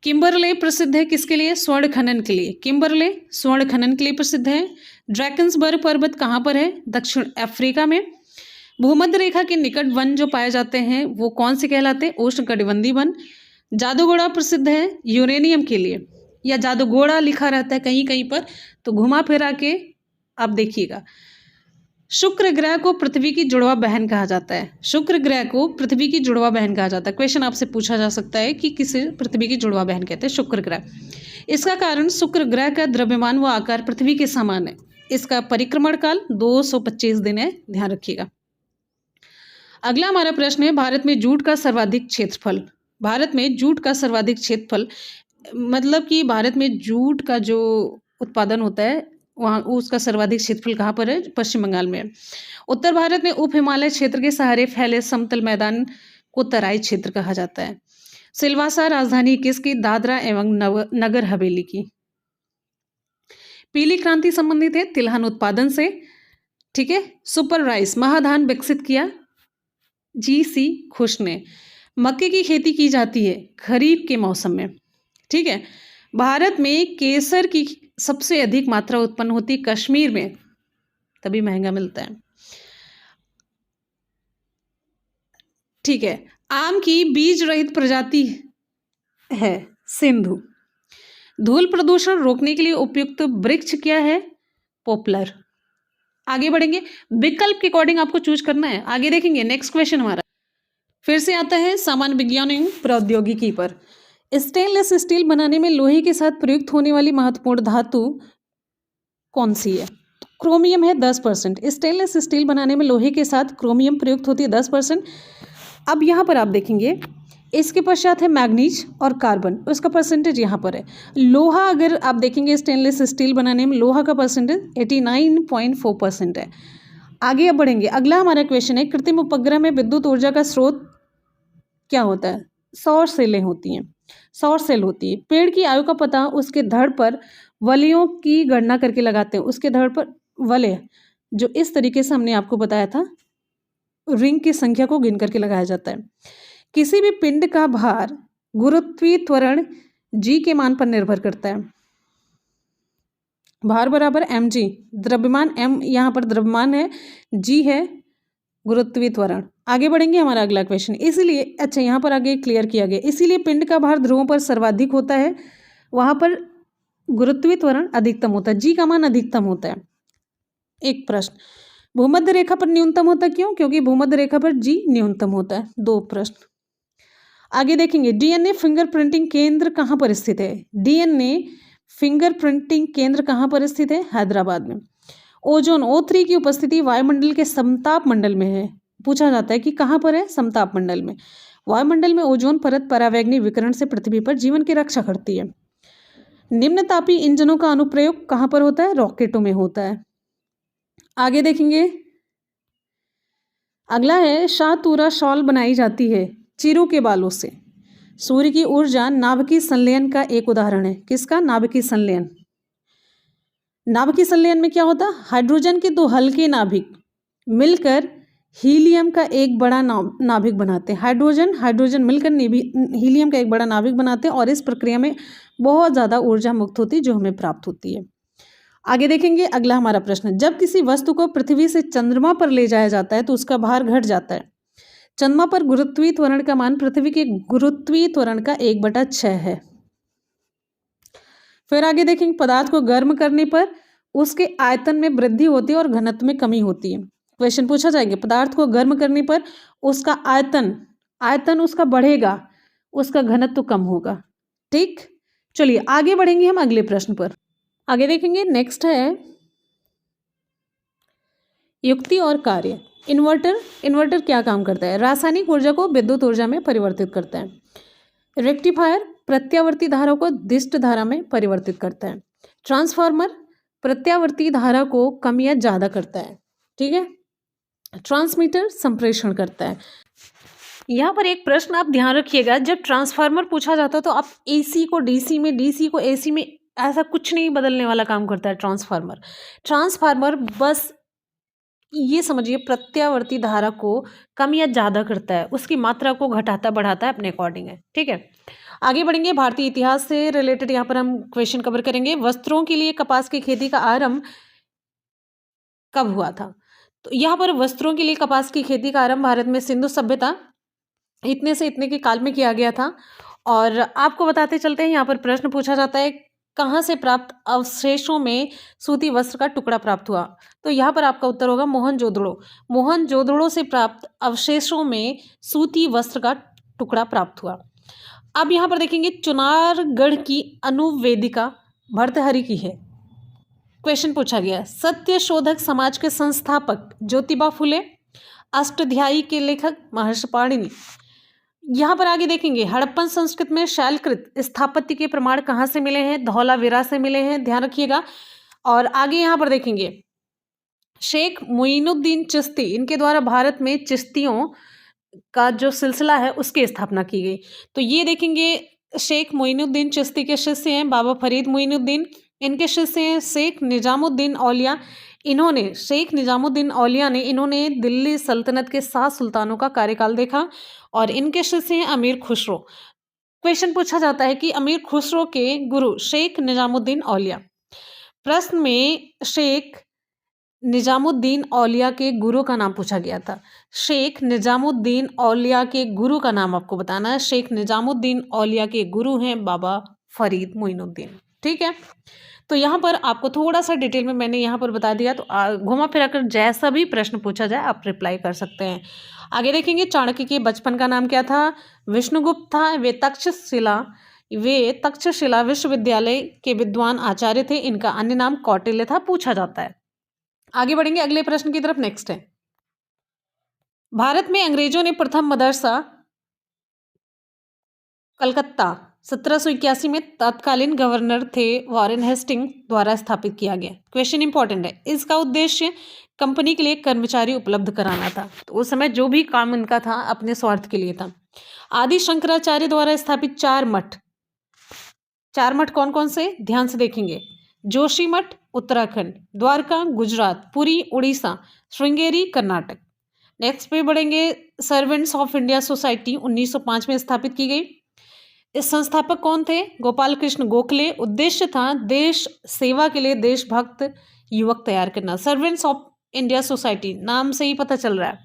किम्बरले प्रसिद्ध है किसके लिए? स्वर्ण खनन के लिए। किम्बरले स्वर्ण खनन के लिए प्रसिद्ध है। ड्रैकन्सबर्ग पर्वत कहाँ पर है? दक्षिण अफ्रीका में। भूमध्य रेखा के निकट वन जो पाए जाते हैं वो कौन से कहलाते हैं? उष्णकटिबंधीय वन। जादूगोड़ा प्रसिद्ध है यूरेनियम के लिए, या जादूगोड़ा लिखा रहता है कहीं कहीं पर, तो घुमा फिरा के आप देखिएगा। शुक्र ग्रह को पृथ्वी की जुड़वा बहन कहा जाता है। शुक्र ग्रह को पृथ्वी की जुड़वा बहन कहा जाता है। क्वेश्चन आपसे पूछा जा सकता है कि किसे पृथ्वी की जुड़वा बहन कहते हैं? शुक्र ग्रह। इसका कारण शुक्र ग्रह का द्रव्यमान व आकार पृथ्वी के समान है। इसका परिक्रमण काल 225 दिन है, ध्यान रखिएगा। अगला हमारा प्रश्न है, भारत में जूट का सर्वाधिक क्षेत्रफल। भारत में जूट का सर्वाधिक क्षेत्रफल मतलब कि भारत में जूट का जो उत्पादन होता है वहाँ उसका सर्वाधिक क्षेत्रफल कहाँ पर है? पश्चिम बंगाल में। उत्तर भारत में उप हिमालय क्षेत्र के सहारे फैले समतल मैदान को तराई क्षेत्र कहा जाता है। सिलवासा राजधानी किसकी? दादरा एवं नगर हवेली की। पीली क्रांति संबंधित है तिलहन उत्पादन से, ठीक है। सुपर राइस महाधान विकसित किया जी.सी. खुश ने। मक्के की खेती की जाती है खरीफ के मौसम में, ठीक है। भारत में केसर की सबसे अधिक मात्रा उत्पन्न होती है कश्मीर में, तभी महंगा मिलता है, ठीक है। आम की बीज रहित प्रजाति है सिंधु। धूल प्रदूषण रोकने के लिए उपयुक्त वृक्ष क्या है? पॉपुलर। आगे बढ़ेंगे, विकल्प के अकॉर्डिंग आपको चूज करना है। आगे देखेंगे नेक्स्ट क्वेश्चन हमारा फिर से आता है सामान्य विज्ञान एवं प्रौद्योगिकी पर। स्टेनलेस स्टील बनाने में लोहे के साथ प्रयुक्त होने वाली महत्वपूर्ण धातु कौन सी है? क्रोमियम है 10%। स्टेनलेस स्टील बनाने में लोहे के साथ क्रोमियम प्रयुक्त होती है 10%। अब यहाँ पर आप देखेंगे इसके पश्चात है मैग्नीज और कार्बन, उसका परसेंटेज यहाँ पर है। लोहा अगर आप देखेंगे स्टेनलेस स्टील बनाने में लोहा का परसेंटेज 89.4% है। आगे अब बढ़ेंगे, अगला हमारा क्वेश्चन है कृत्रिम उपग्रह में विद्युत ऊर्जा का स्रोत क्या होता है? सौर सेलें होती हैं, सौर सेल होती है। पेड़ की आयु का पता उसके धड़ पर वलयों की गणना करके लगाते हैं। उसके धड़ पर वलय जो इस तरीके से हमने आपको बताया था, रिंग की संख्या को गिन करके लगाया जाता है। किसी भी पिंड का भार गुरुत्वीय त्वरण जी के मान पर निर्भर करता है। भार बराबर mg, द्रव्यमान m यहाँ पर द्रव्यमान है, g है गुरुत्वीय त्वरण। आगे बढ़ेंगे, हमारा अगला क्वेश्चन इसीलिए अच्छा यहाँ पर आगे क्लियर किया गया, इसीलिए पिंड का भार ध्रुवों पर सर्वाधिक होता है। वहाँ पर गुरुत्वीय त्वरण अधिकतम होता है, जी का मान अधिकतम होता है। एक प्रश्न, भूमध्य रेखा पर न्यूनतम होता है, क्यों? क्योंकि भूमध्य रेखा पर जी न्यूनतम होता है। 2 प्रश्न। आगे देखेंगे, डीएनए फिंगरप्रिंटिंग केंद्र कहाँ पर स्थित है? डीएनए फिंगरप्रिंटिंग केंद्र कहाँ पर स्थित है? हैदराबाद में। ओजोन O3 की उपस्थिति वायुमंडल के समताप मंडल में है। पूछा जाता है कि कहाँ पर है? समताप मंडल में। वायुमंडल में ओजोन परत परावैंगनी विकिरण से पृथ्वी पर जीवन की रक्षा करती है। निम्न तापीय इंजनों का अनुप्रयोग कहाँ पर होता है? रॉकेटों में होता है। आगे देखेंगे, अगला है, शाहतूरा शॉल बनाई जाती है चीरों के बालों से। सूर्य की ऊर्जा नाभिकीय संलयन का एक उदाहरण है। किसका? नाभिकीय संलयन। नाभिकीय संलयन में क्या होता है? हाइड्रोजन के 2 हल्के नाभिक मिलकर हीलियम का एक बड़ा नाभिक बनाते हैं। हाइड्रोजन मिलकर हीलियम का एक बड़ा नाभिक बनाते हैं और इस प्रक्रिया में बहुत ज़्यादा ऊर्जा मुक्त होती है जो हमें प्राप्त होती है। आगे देखेंगे, अगला हमारा प्रश्न, जब किसी वस्तु को पृथ्वी से चंद्रमा पर ले जाया जाता है तो उसका भार घट जाता है। चंद्रमा पर गुरुत्वीय त्वरण का मान पृथ्वी के गुरुत्वीय त्वरण का 1/6 है। फिर आगे देखेंगे, पदार्थ को गर्म करने पर उसके आयतन में वृद्धि होती है और घनत्व में कमी होती है। क्वेश्चन पूछा जाएगा, पदार्थ को गर्म करने पर उसका आयतन उसका बढ़ेगा, उसका घनत्व कम होगा। ठीक, चलिए आगे बढ़ेंगे हम अगले प्रश्न पर। आगे देखेंगे, नेक्स्ट है युक्ति और कार्य। इन्वर्टर क्या काम करता है? रासायनिक ऊर्जा को विद्युत ऊर्जा में परिवर्तित करता है। रेक्टिफायर प्रत्यावर्ती धारा को दिष्ट धारा में परिवर्तित करता है। ट्रांसफार्मर प्रत्यावर्ती धारा को कम या ज्यादा करता है। ठीक है। ट्रांसमीटर संप्रेषण करता है। यहाँ पर एक प्रश्न आप ध्यान रखिएगा, जब ट्रांसफार्मर पूछा जाता है तो आप एसी को डीसी में, डीसी को एसी में, ऐसा कुछ नहीं बदलने वाला काम करता है ट्रांसफार्मर बस ये समझिए प्रत्यावर्ती धारा को कम या ज़्यादा करता है, उसकी मात्रा को घटाता बढ़ाता है अपने अकॉर्डिंग है। ठीक है, आगे बढ़ेंगे। भारतीय इतिहास से रिलेटेड यहाँ पर हम क्वेश्चन कवर करेंगे। वस्त्रों के लिए कपास की खेती का आरंभ कब हुआ था? तो यहाँ पर वस्त्रों के लिए कपास की खेती का आरंभ भारत में सिंधु सभ्यता इतने से इतने के काल में किया गया था। और आपको बताते चलते हैं, यहाँ पर प्रश्न पूछा जाता है, कहाँ से प्राप्त अवशेषों में सूती वस्त्र का टुकड़ा प्राप्त हुआ? तो यहाँ पर आपका उत्तर होगा मोहनजोदड़ो। मोहनजोदड़ो से प्राप्त अवशेषों में सूती वस्त्र का टुकड़ा प्राप्त हुआ। अब यहाँ पर देखेंगे, चुनारगढ़ की अनुवेदिका भर्तृहरि की है। क्वेश्चन पूछा गया, सत्य शोधक समाज के संस्थापक ज्योतिबा फुले, अष्टध्यायी के लेखक महर्षि पाणिनि। यहाँ पर आगे देखेंगे, हड़प्पन संस्कृति में शैलकृत स्थापत्य के प्रमाण कहाँ से मिले हैं? धौलावीरा से मिले हैं, ध्यान रखिएगा। और आगे यहाँ पर देखेंगे, शेख मोइनुद्दीन चिश्ती, इनके द्वारा भारत में चिश्तियों का जो सिलसिला है उसकी स्थापना की गई। तो ये देखेंगे, शेख मोइनुद्दीन चिश्ती के शिष्य हैं बाबा फरीद मोइनुद्दीन, इनके शिष्य हैं शेख निजामुद्दीन औलिया। शेख निजामुद्दीन औलिया ने इन्होंने दिल्ली सल्तनत के 7 सुल्तानों का कार्यकाल देखा। और इनके शिष्य हैं अमीर खुसरो। क्वेश्चन पूछा जाता है कि अमीर खुसरो के गुरु शेख निजामुद्दीन औलिया। प्रश्न में शेख निजामुद्दीन औलिया के गुरु का नाम पूछा गया था। शेख निजामुद्दीन औलिया के गुरु का नाम आपको बताना है। शेख निजामुद्दीन औलिया के गुरु हैं बाबा फरीद मोइनुद्दीन। ठीक है, तो यहाँ पर आपको थोड़ा सा डिटेल में मैंने यहाँ पर बता दिया, तो घुमा फिरा कर जैसा भी प्रश्न पूछा जाए आप रिप्लाई कर सकते हैं। आगे देखेंगे, चाणक्य के बचपन का नाम क्या था? विष्णुगुप्त था। वे तक्षशिला विश्वविद्यालय के विद्वान आचार्य थे। इनका अन्य नाम कौटिल्य था, पूछा जाता है। आगे बढ़ेंगे अगले प्रश्न की तरफ। नेक्स्ट है, भारत में अंग्रेजों ने प्रथम मदरसा कलकत्ता 1781 में तत्कालीन गवर्नर थे वॉरेन हेस्टिंग द्वारा स्थापित किया गया। क्वेश्चन इंपॉर्टेंट है, इसका उद्देश्य कंपनी के लिए कर्मचारी उपलब्ध कराना था। तो उस समय जो भी काम इनका था अपने स्वार्थ के लिए था। आदि शंकराचार्य द्वारा स्थापित 4 मठ कौन कौन से? ध्यान से देखेंगे, जोशी मठ उत्तराखंड, द्वारका गुजरात, पुरी उड़ीसा, श्रृंगेरी कर्नाटक। नेक्स्ट पे बढ़ेंगे, सर्वेंट्स ऑफ इंडिया सोसाइटी 1905 में स्थापित की गई। इस संस्थापक कौन थे? गोपाल कृष्ण गोखले। उद्देश्य था देश सेवा के लिए देशभक्त युवक तैयार करना। सर्वेंट्स ऑफ इंडिया सोसाइटी नाम से ही पता चल रहा है।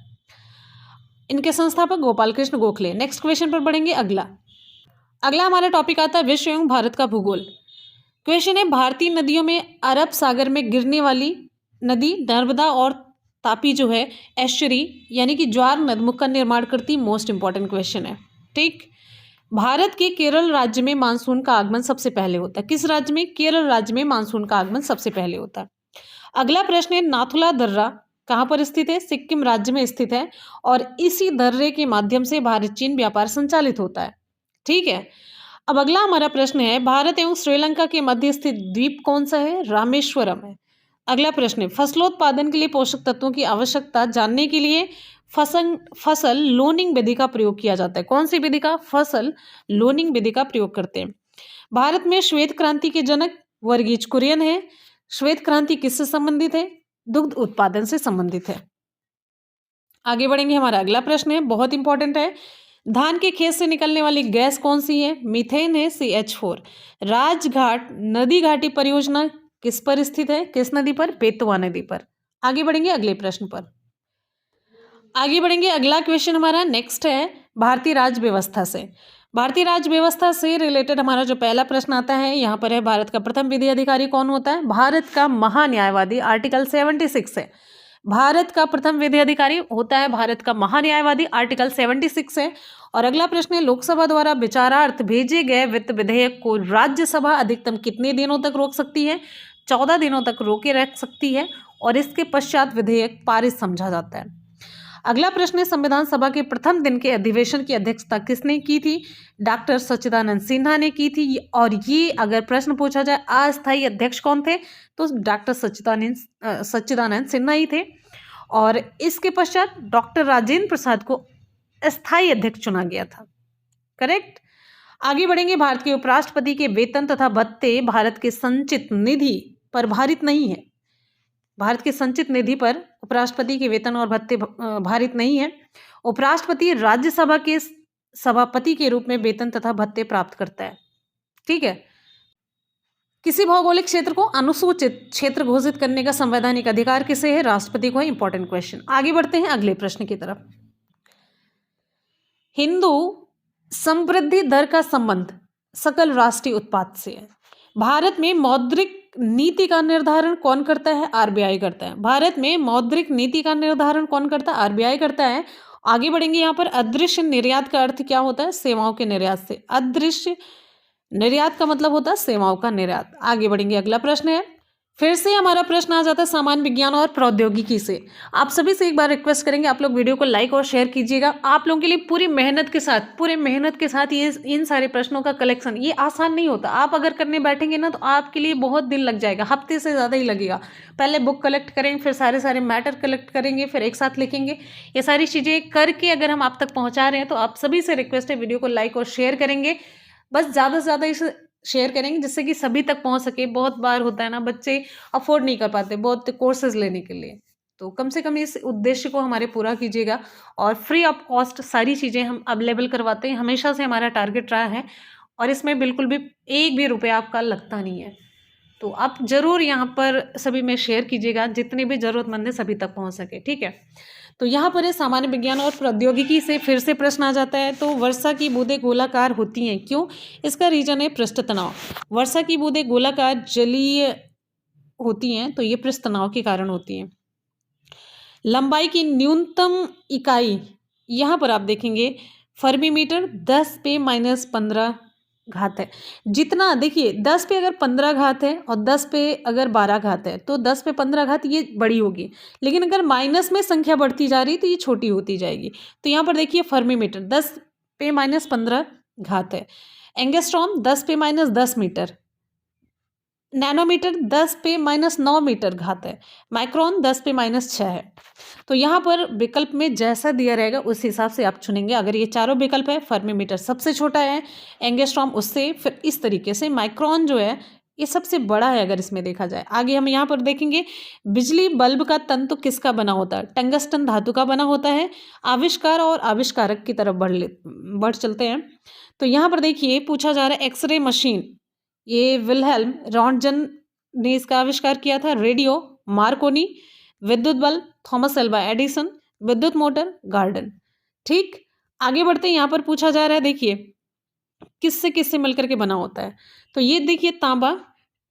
इनके संस्थापक गोपाल कृष्ण गोखले। नेक्स्ट क्वेश्चन पर बढ़ेंगे। अगला हमारा टॉपिक आता है विश्व एवं भारत का भूगोल। क्वेश्चन है, भारतीय नदियों में अरब सागर में गिरने वाली नदी नर्मदा और तापी जो है एस्चुरी यानी कि ज्वार नदमुख का निर्माण करती। मोस्ट इंपॉर्टेंट क्वेश्चन है। ठीक, भारत के केरल राज्य में मानसून का आगमन सबसे पहले होता है। किस राज्य में? केरल राज्य में मानसून का आगमन सबसे पहले होता है। अगला प्रश्न है, नाथुला दर्रा कहाँ पर स्थित है? सिक्किम राज्य में स्थित है और इसी दर्रे के माध्यम से भारत चीन व्यापार संचालित होता है। ठीक है, अब अगला हमारा प्रश्न है, भारत एवं श्रीलंका के मध्य स्थित द्वीप कौन सा है? रामेश्वरम है। अगला प्रश्न है, फसलोत्पादन के लिए पोषक तत्वों की आवश्यकता जानने के लिए फसल लोनिंग विधि का प्रयोग किया जाता है। कौन सी विधि का? फसल लोनिंग विधि का प्रयोग करते हैं। भारत में श्वेत क्रांति के जनक वर्गीज कुरियन है। श्वेत क्रांति किससे संबंधित है? दुग्ध उत्पादन से संबंधित है। आगे बढ़ेंगे, हमारा अगला प्रश्न है, बहुत इंपॉर्टेंट है, धान के खेत से निकलने वाली गैस कौन सी है? मीथेन है, CH4। राजघाट नदी घाटी परियोजना किस पर स्थित है? किस नदी पर? बेतवा नदी पर। आगे बढ़ेंगे अगले प्रश्न पर। आगे बढ़ेंगे, अगला क्वेश्चन हमारा नेक्स्ट है, भारतीय राज्य व्यवस्था से। भारतीय राज्य व्यवस्था से रिलेटेड हमारा जो पहला प्रश्न आता है, यहाँ पर है, भारत का प्रथम विधि अधिकारी कौन होता है? भारत का महान्यायवादी। आर्टिकल 76 है। भारत का प्रथम विधि अधिकारी होता है भारत का महान्यायवादी। आर्टिकल 76 है। और अगला प्रश्न है, लोकसभा द्वारा विचारार्थ भेजे गए वित्त विधेयक को राज्यसभा अधिकतम कितने दिनों तक रोक सकती है? 14 दिनों तक रोके रख सकती है और इसके पश्चात विधेयक पारित समझा जाता है। अगला प्रश्न है, संविधान सभा के प्रथम दिन के अधिवेशन की अध्यक्षता किसने की थी? डॉक्टर सच्चिदानंद सिन्हा ने की थी। और ये अगर प्रश्न पूछा जाए अस्थायी अध्यक्ष कौन थे, तो डॉक्टर सच्चिदानंद सिन्हा ही थे। और इसके पश्चात डॉक्टर राजेंद्र प्रसाद को अस्थायी अध्यक्ष चुना गया था। करेक्ट। आगे बढ़ेंगे, भारत के उपराष्ट्रपति के वेतन तथा भत्ते भारत के संचित निधि पर भारित नहीं है। भारत के संचित निधि पर उपराष्ट्रपति के वेतन और भत्ते भारित नहीं है। उपराष्ट्रपति राज्यसभा के सभापति के रूप में वेतन तथा भत्ते प्राप्त करता है। ठीक है, किसी भौगोलिक क्षेत्र को अनुसूचित क्षेत्र घोषित करने का संवैधानिक अधिकार किसे है? राष्ट्रपति को है। Important question. आगे बढ़ते हैं अगले प्रश्न की तरफ। हिंदू समृद्धि दर का संबंध सकल राष्ट्रीय उत्पाद से है। भारत में मौद्रिक नीति का निर्धारण कौन करता है? RBI करता है। भारत में मौद्रिक नीति का निर्धारण कौन करता है? RBI करता है। आगे बढ़ेंगे, यहाँ पर अदृश्य निर्यात का अर्थ क्या होता है? सेवाओं के निर्यात से। अदृश्य निर्यात का मतलब होता है सेवाओं का निर्यात। आगे बढ़ेंगे, अगला प्रश्न है, फिर से हमारा प्रश्न आ जाता है सामान्य विज्ञान और प्रौद्योगिकी से। आप सभी से एक बार रिक्वेस्ट करेंगे, आप लोग वीडियो को लाइक और शेयर कीजिएगा। आप लोगों के लिए पूरी मेहनत के साथ ये इन सारे प्रश्नों का कलेक्शन, ये आसान नहीं होता। आप अगर करने बैठेंगे ना तो आपके लिए बहुत दिन लग जाएगा, हफ्ते से ज़्यादा ही लगेगा। पहले बुक कलेक्ट करेंगे, फिर सारे मैटर कलेक्ट करेंगे, फिर एक साथ लिखेंगे। ये सारी चीज़ें करके अगर हम आप तक पहुँचा रहे हैं तो आप सभी से रिक्वेस्ट है वीडियो को लाइक और शेयर करेंगे। बस ज़्यादा से ज़्यादा इसे शेयर करेंगे जिससे कि सभी तक पहुंच सके। बहुत बार होता है ना, बच्चे अफोर्ड नहीं कर पाते बहुत कोर्सेज लेने के लिए, तो कम से कम इस उद्देश्य को हमारे पूरा कीजिएगा। और फ्री ऑफ कॉस्ट सारी चीज़ें हम अवेलेबल करवाते हैं, हमेशा से हमारा टारगेट रहा है और इसमें बिल्कुल भी एक भी रुपया आपका लगता नहीं है। तो आप ज़रूर यहाँ पर सभी में शेयर कीजिएगा, जितने भी ज़रूरतमंद है सभी तक पहुँच सके। ठीक है, तो यहाँ पर सामान्य विज्ञान और प्रौद्योगिकी से फिर से प्रश्न आ जाता है। तो वर्षा की बूंदें गोलाकार होती हैं, क्यों? इसका रीजन है पृष्ठ तनाव। वर्षा की बूंदें गोलाकार जलीय होती हैं तो ये पृष्ठ तनाव के कारण होती हैं। लंबाई की न्यूनतम इकाई यहाँ पर आप देखेंगे फर्मीमीटर 10⁻⁻15 घात है। जितना देखिए 10 पे अगर 15 घात है और 10 पे अगर 12 घात है तो 10 पे 15 घात ये बड़ी होगी, लेकिन अगर माइनस में संख्या बढ़ती जा रही तो ये छोटी होती जाएगी। तो यहाँ पर देखिए फर्मीमीटर 10⁻15 घात है। Angstrom 10⁻10 metre. नैनोमीटर 10⁻9 मीटर घात है। माइक्रोन 10⁻6 है। तो यहाँ पर विकल्प में जैसा दिया रहेगा उस हिसाब से आप चुनेंगे। अगर ये चारों विकल्प है, फर्मीमीटर सबसे छोटा है, एंगस्ट्रॉम उससे, फिर इस तरीके से माइक्रोन जो है ये सबसे बड़ा है अगर इसमें देखा जाए। आगे हम यहाँ पर देखेंगे बिजली बल्ब का तंतु किसका बना होता है? टंगस्टन धातु का बना होता है। आविष्कार और आविष्कारक की तरफ बढ़ चलते हैं। तो यहाँ पर देखिए पूछा जा रहा है एक्सरे मशीन, ये विल्हेल्म रॉन्टजन ने इसका आविष्कार किया था। रेडियो मार्कोनी, विद्युत बल्ब थॉमस एल्वा एडिसन, विद्युत मोटर गार्डन। ठीक, आगे बढ़ते हैं। यहाँ पर पूछा जा रहा है देखिए किससे किससे मिलकर के बना होता है। तो ये देखिए तांबा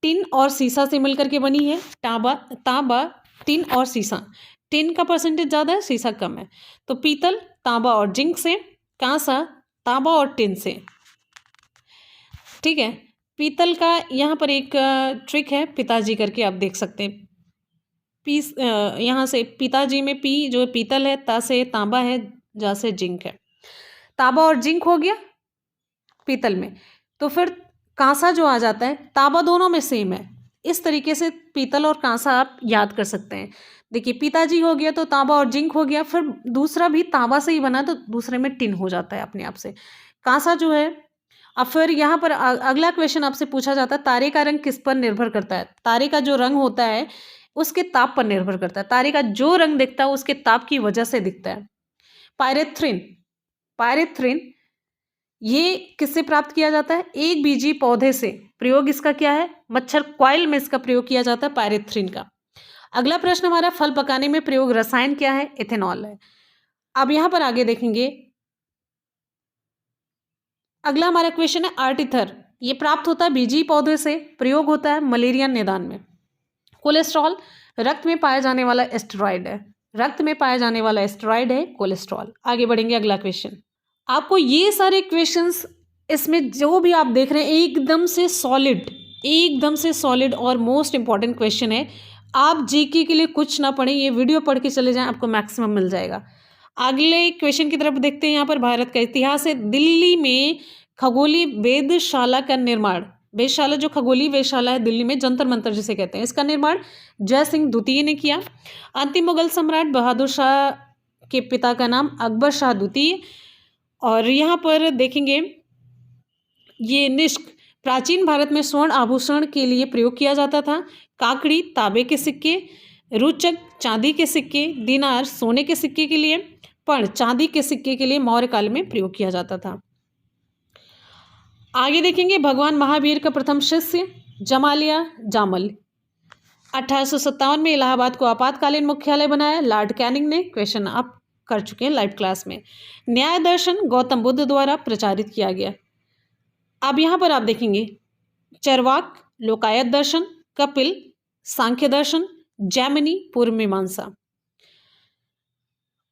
टिन और सीसा से मिलकर के बनी है। तांबा, टिन और सीसा। टिन का परसेंटेज ज़्यादा है, सीसा कम है। तो पीतल तांबा और जिंक से, कांसा तांबा और टिन से। ठीक है, पीतल का यहाँ पर एक ट्रिक है, पिताजी करके आप देख सकते हैं। यहाँ से पिताजी में पी जो पीतल है, ता से तांबा है, जा से जिंक है। तांबा और जिंक हो गया पीतल में। तो फिर कांसा जो आ जाता है, तांबा दोनों में सेम है। इस तरीके से पीतल और कांसा आप याद कर सकते हैं। देखिए पिताजी हो गया तो तांबा और जिंक हो गया, फिर दूसरा भी तांबा से ही बना तो दूसरे में टिन हो जाता है अपने आप से। कांसा जो है, अब फिर यहाँ पर अगला क्वेश्चन आपसे पूछा जाता है, तारे का रंग किस पर निर्भर करता है? तारे का जो रंग होता है उसके ताप पर निर्भर करता है। तारे का जो रंग दिखता है उसके ताप की वजह से दिखता है। पायरेथ्रिन, पायरेथ्रिन ये किससे प्राप्त किया जाता है? एक बीजी पौधे से। प्रयोग इसका क्या है? मच्छर कॉइल में इसका प्रयोग किया जाता है पायरेथ्रिन का। अगला प्रश्न हमारा, फल पकाने में प्रयोग रसायन क्या है? इथेनॉल है। अब यहां पर आगे देखेंगे, अगला हमारा क्वेश्चन है आर्टिथर। ये प्राप्त होता है बीजी पौधे से, प्रयोग होता है मलेरिया निदान में। कोलेस्ट्रॉल रक्त में पाया जाने वाला एस्टेरॉइड है। रक्त में पाया जाने वाला एस्टेरॉइड है कोलेस्ट्रॉल। आगे बढ़ेंगे, अगला क्वेश्चन। आपको ये सारे क्वेश्चंस इसमें जो भी आप देख रहे हैं एकदम से सॉलिड, एकदम से सॉलिड और मोस्ट इंपॉर्टेंट क्वेश्चन है। आप जीके के लिए कुछ ना पढ़ें, ये वीडियो पढ़ के चले जाएं, आपको मैक्सिमम मिल जाएगा। अगले क्वेश्चन की तरफ देखते हैं। यहाँ पर भारत का इतिहास है। दिल्ली में खगोलीय वेधशाला का निर्माण, वेधशाला जो खगोलीय वेधशाला है दिल्ली में, जंतर मंतर जिसे कहते हैं, इसका निर्माण जय सिंह द्वितीय ने किया। अंतिम मुगल सम्राट बहादुर शाह के पिता का नाम अकबर शाह द्वितीय। और यहाँ पर देखेंगे ये निष्क प्राचीन भारत में स्वर्ण आभूषण के लिए प्रयोग किया जाता था। काकड़ी तांबे के सिक्के, रुचक चांदी के सिक्के, दिनार सोने के सिक्के के लिए, पण चांदी के सिक्के के लिए मौर्य काल में प्रयोग किया जाता था। आगे देखेंगे, भगवान महावीर का प्रथम शिष्य जमालिया जामल। 1857 में इलाहाबाद को आपातकालीन मुख्यालय बनाया लॉर्ड कैनिंग ने। क्वेश्चन आप कर चुके हैं लाइव क्लास में। न्याय दर्शन गौतम बुद्ध द्वारा प्रचारित किया गया। अब यहाँ पर आप देखेंगे, चरवाक लोकायत दर्शन, कपिल सांख्य दर्शन, जैमिनी पूर्व मीमांसा।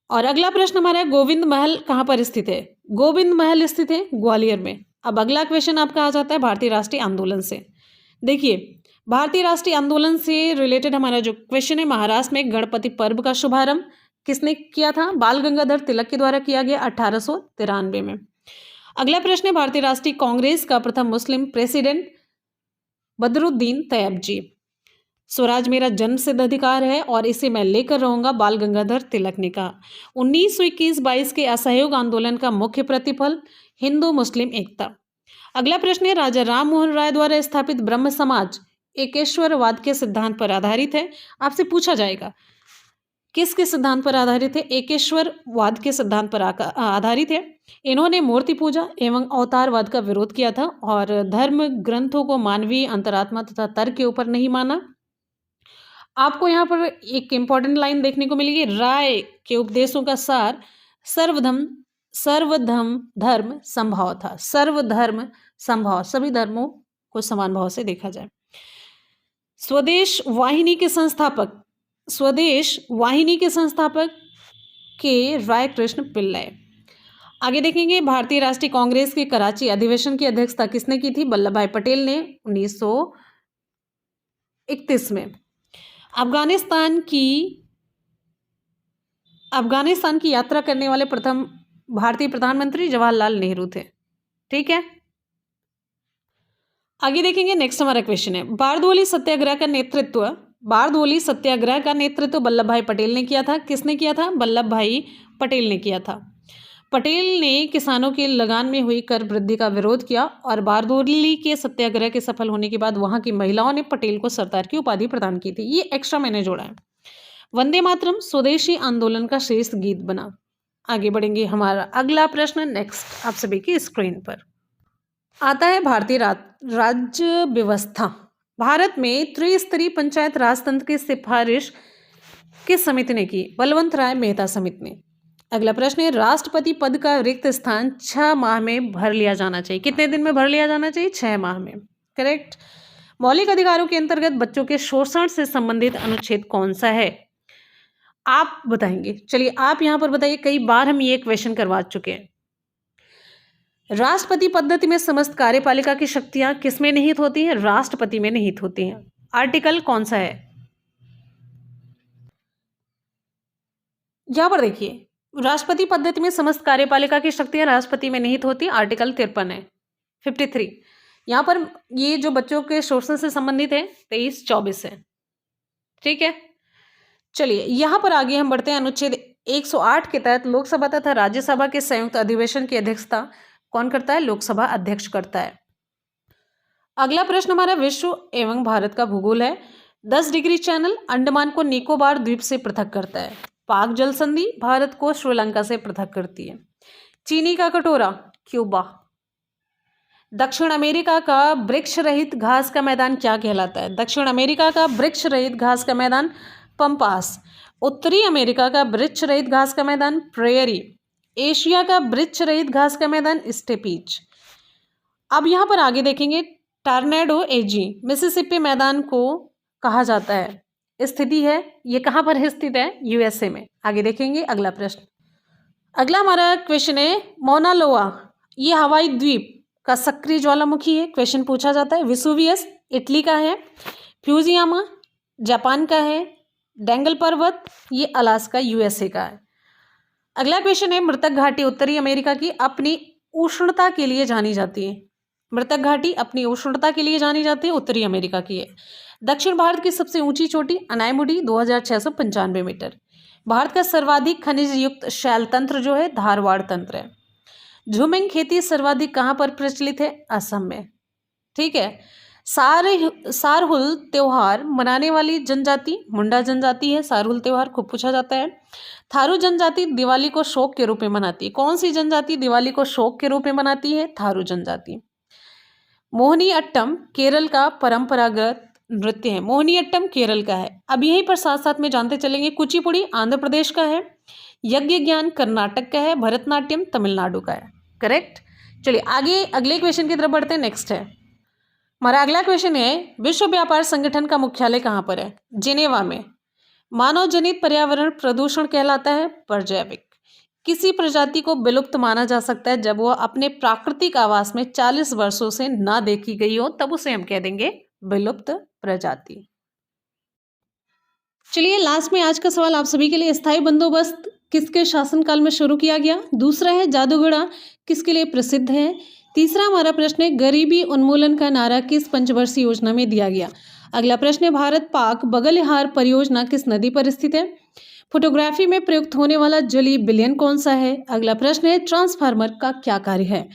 और अगला प्रश्न हमारा है, गोविंद महल कहाँ पर स्थित है? गोविंद महल स्थित है ग्वालियर में। अब अगला क्वेश्चन आपका आ जाता है भारतीय राष्ट्रीय आंदोलन से। देखिए भारतीय राष्ट्रीय आंदोलन से रिलेटेड हमारा जो क्वेश्चन है, महाराष्ट्र में गणपति पर्व का शुभारंभ किसने किया था? बाल गंगाधर तिलक के द्वारा किया गया 1893 में। अगला प्रश्न है, भारतीय राष्ट्रीय कांग्रेस का प्रथम मुस्लिम प्रेसिडेंट बदरुद्दीन तैयब जी। स्वराज मेरा जन्म सिद्ध अधिकार है और इसे मैं लेकर रहूंगा, बाल गंगाधर तिलक ने कहा। 1921-22 के असहयोग आंदोलन का मुख्य प्रतिफल हिंदू मुस्लिम एकता। अगला प्रश्न है, राजा राम मोहन राय द्वारा स्थापित ब्रह्म समाज एकेश्वरवाद के सिद्धांत पर आधारित है। आपसे पूछा जाएगा किसके सिद्धांत पर आधारित है? एकेश्वरवाद के सिद्धांत पर आधारित है। इन्होंने मूर्ति पूजा एवं अवतारवाद का विरोध किया था और धर्म ग्रंथों को मानवीय अंतरात्मा तथा तर्क के ऊपर नहीं माना। आपको यहाँ पर एक इंपॉर्टेंट लाइन देखने को मिलेगी, राय के उपदेशों का सार सर्वधर्म धर्म संभाव था। सर्वधर्म संभाव, सभी धर्मों को समान भाव से देखा जाए। स्वदेश वाहिनी के संस्थापक के राय कृष्ण पिल्लई। आगे देखेंगे, भारतीय राष्ट्रीय कांग्रेस के कराची अधिवेशन की अध्यक्षता किसने की थी? वल्लभ भाई पटेल ने 1931 में। अफगानिस्तान की यात्रा करने वाले प्रथम भारतीय प्रधानमंत्री जवाहरलाल नेहरू थे। ठीक है, आगे देखेंगे। नेक्स्ट हमारा क्वेश्चन है, बारदोली सत्याग्रह का नेतृत्व वल्लभ भाई पटेल ने किया था। किसने किया था? वल्लभ भाई पटेल ने किया था। पटेल ने किसानों के लगान में हुई कर वृद्धि का विरोध किया और बारदोली के सत्याग्रह के सफल होने के बाद वहां की महिलाओं ने पटेल को सरदार की उपाधि प्रदान की थी। ये एक्स्ट्रा मैंने जोड़ा है। वंदे मातरम स्वदेशी आंदोलन का श्रेष्ठ गीत बना। आगे बढ़ेंगे, हमारा अगला प्रश्न नेक्स्ट आप सभी की स्क्रीन पर आता है, भारतीय राज्य व्यवस्था। भारत में त्रिस्तरीय पंचायत राजतंत्र की सिफारिश किस समिति ने की? बलवंत राय मेहता समिति ने। अगला प्रश्न है, राष्ट्रपति पद का रिक्त स्थान 6 माह में भर लिया जाना चाहिए। कितने दिन में भर लिया जाना चाहिए? 6 माह में। करेक्ट। मौलिक अधिकारों के अंतर्गत बच्चों के शोषण से संबंधित अनुच्छेद कौन सा है? आप बताएंगे। चलिए आप यहां पर बताइए, कई बार हम ये क्वेश्चन करवा चुके हैं। राष्ट्रपति पद्धति में समस्त कार्यपालिका की शक्तियां किसमें निहित होती हैं? राष्ट्रपति में निहित होती हैं। आर्टिकल कौन सा है? यहां पर देखिए, राष्ट्रपति पद्धति में समस्त कार्यपालिका की शक्तियां राष्ट्रपति में निहित होती है। आर्टिकल 53 है, 53। यहां पर ये जो बच्चों के शोषण से संबंधित है 23-24 है। ठीक है, चलिए यहां पर आगे हम बढ़ते हैं। अनुच्छेद 108 के तहत लोकसभा तथा राज्यसभा के संयुक्त अधिवेशन की अध्यक्षता कौन करता है? लोकसभा अध्यक्ष करता है। अगला प्रश्न हमारा विश्व एवं भारत का भूगोल है। 10 डिग्री चैनल अंडमान को निकोबार द्वीप से पृथक करता है। पाक जल संधि भारत को श्रीलंका से पृथक करती है। चीनी का कटोरा क्यूबा। दक्षिण अमेरिका का वृक्ष रहित घास का मैदान क्या कहलाता है? दक्षिण अमेरिका का वृक्ष रहित घास का मैदान पंपास। उत्तरी अमेरिका का वृक्ष रहित घास का मैदान प्रेयरी। एशिया का वृक्ष रहित घास का मैदान स्टेपीज। अब यहां पर आगे देखेंगे, टॉर्नेडो एजी मिसिसिपी मैदान को कहा जाता है, स्थिति है ये कहां पर स्थित है? यूएसए में। आगे देखेंगे अगला प्रश्न। अगला हमारा क्वेश्चन है, मौना लोआ ये हवाई द्वीप का सक्रिय ज्वालामुखी है। क्वेश्चन पूछा जाता है। विसुवियस इटली का है। फ्यूजियामा जापान का है। डेंगल पर्वत ये अलास्का यूएसए का है। अगला क्वेश्चन है, मृतक घाटी उत्तरी अमेरिका की अपनी उष्णता के लिए जानी जाती है। मृतक घाटी अपनी उष्णता के लिए जानी जाती है, उत्तरी अमेरिका की है। दक्षिण भारत की सबसे ऊंची चोटी अनायमुडी 2695 मीटर। भारत का सर्वाधिक खनिज युक्त शैल तंत्र जो है धारवाड़ तंत्र है। झूमिंग खेती सर्वाधिक कहां पर प्रचलित है? असम में। ठीक है। सारहुल त्योहार मनाने वाली जनजाति मुंडा जनजाति है। सारहुल त्योहार खूब पूछा जाता है। थारू जनजाति दिवाली को शोक के रूप में मनाती है। कौन सी जनजाति दिवाली को शोक के रूप में मनाती है? थारू जनजाति। मोहिनी अट्टम केरल का परंपरागत नृत्य है। मोहिनी अट्टम केरल का है। अब यहीं पर साथ साथ में जानते चलेंगे, कुचिपुड़ी आंध्र प्रदेश का है। यज्ञ ज्ञान कर्नाटक का है। भरतनाट्यम तमिलनाडु का है। करेक्ट। चलिए आगे अगले क्वेश्चन की तरफ बढ़ते हैं। नेक्स्ट है हमारा अगला क्वेश्चन है, विश्व व्यापार संगठन का मुख्यालय कहां पर है? जिनेवा में। मानव जनित पर्यावरण प्रदूषण कहलाता है परजैविक। किसी प्रजाति को विलुप्त माना जा सकता है जब वह अपने प्राकृतिक आवास में 40 वर्षों से ना देखी गई हो, तब उसे हम कह देंगे विलुप्त प्रजाति। चलिए लास्ट में आज का सवाल आप सभी के लिए, स्थायी बंदोबस्त किसके शासनकाल में शुरू किया गया? दूसरा है जादूगढ़ा किसके लिए प्रसिद्ध है? तीसरा हमारा प्रश्न है, गरीबी उन्मूलन का नारा किस पंचवर्षीय योजना में दिया गया? अगला प्रश्न है, भारत पाक बगलिहार परियोजना किस नदी पर स्थित है? फोटोग्राफी में प्रयुक्त होने वाला जलीय विलयन कौन सा है? अगला प्रश्न है, ट्रांसफार्मर का क्या कार्य है?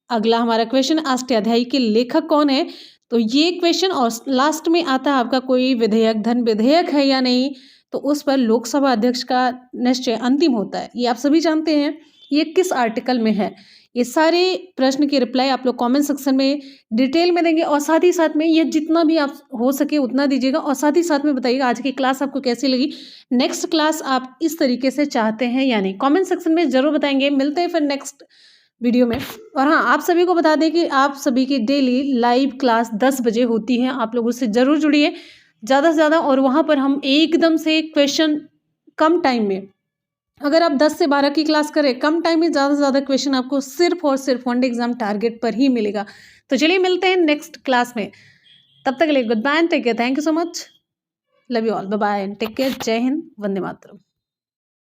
अगला हमारा क्वेश्चन, अष्टाध्यायी के लेखक कौन है? तो ये क्वेश्चन और लास्ट में आता है आपका कोई विधेयक धन विधेयक है या नहीं, तो उस पर लोकसभा अध्यक्ष का निश्चय अंतिम होता है। ये आप सभी जानते हैं। ये किस आर्टिकल में है? ये सारे प्रश्न की रिप्लाई आप लोग कमेंट सेक्शन में डिटेल में देंगे और साथ ही साथ में ये जितना भी आप हो सके उतना दीजिएगा और साथ ही साथ में बताइएगा आज की क्लास आपको कैसी लगी। नेक्स्ट क्लास आप इस तरीके से चाहते हैं या नहीं, कमेंट सेक्शन में जरूर बताएंगे। मिलते हैं फिर नेक्स्ट वीडियो में। और हाँ, आप सभी को बता दें कि आप सभी की डेली लाइव क्लास 10 बजे होती है। आप लोग उससे ज़रूर जुड़िए ज़्यादा से ज़्यादा, और वहाँ पर हम एकदम से क्वेश्चन कम टाइम में, अगर आप 10 से 12 की क्लास करें, कम टाइम में ज़्यादा से ज़्यादा क्वेश्चन आपको सिर्फ और सिर्फ वनडे एग्जाम टारगेट पर ही मिलेगा। तो चलिए मिलते हैं नेक्स्ट क्लास में। तब तक के लिए good bye and take care. Thank you so much. Love you all. Bye bye and take care. जय हिंद। वंदे मातरम।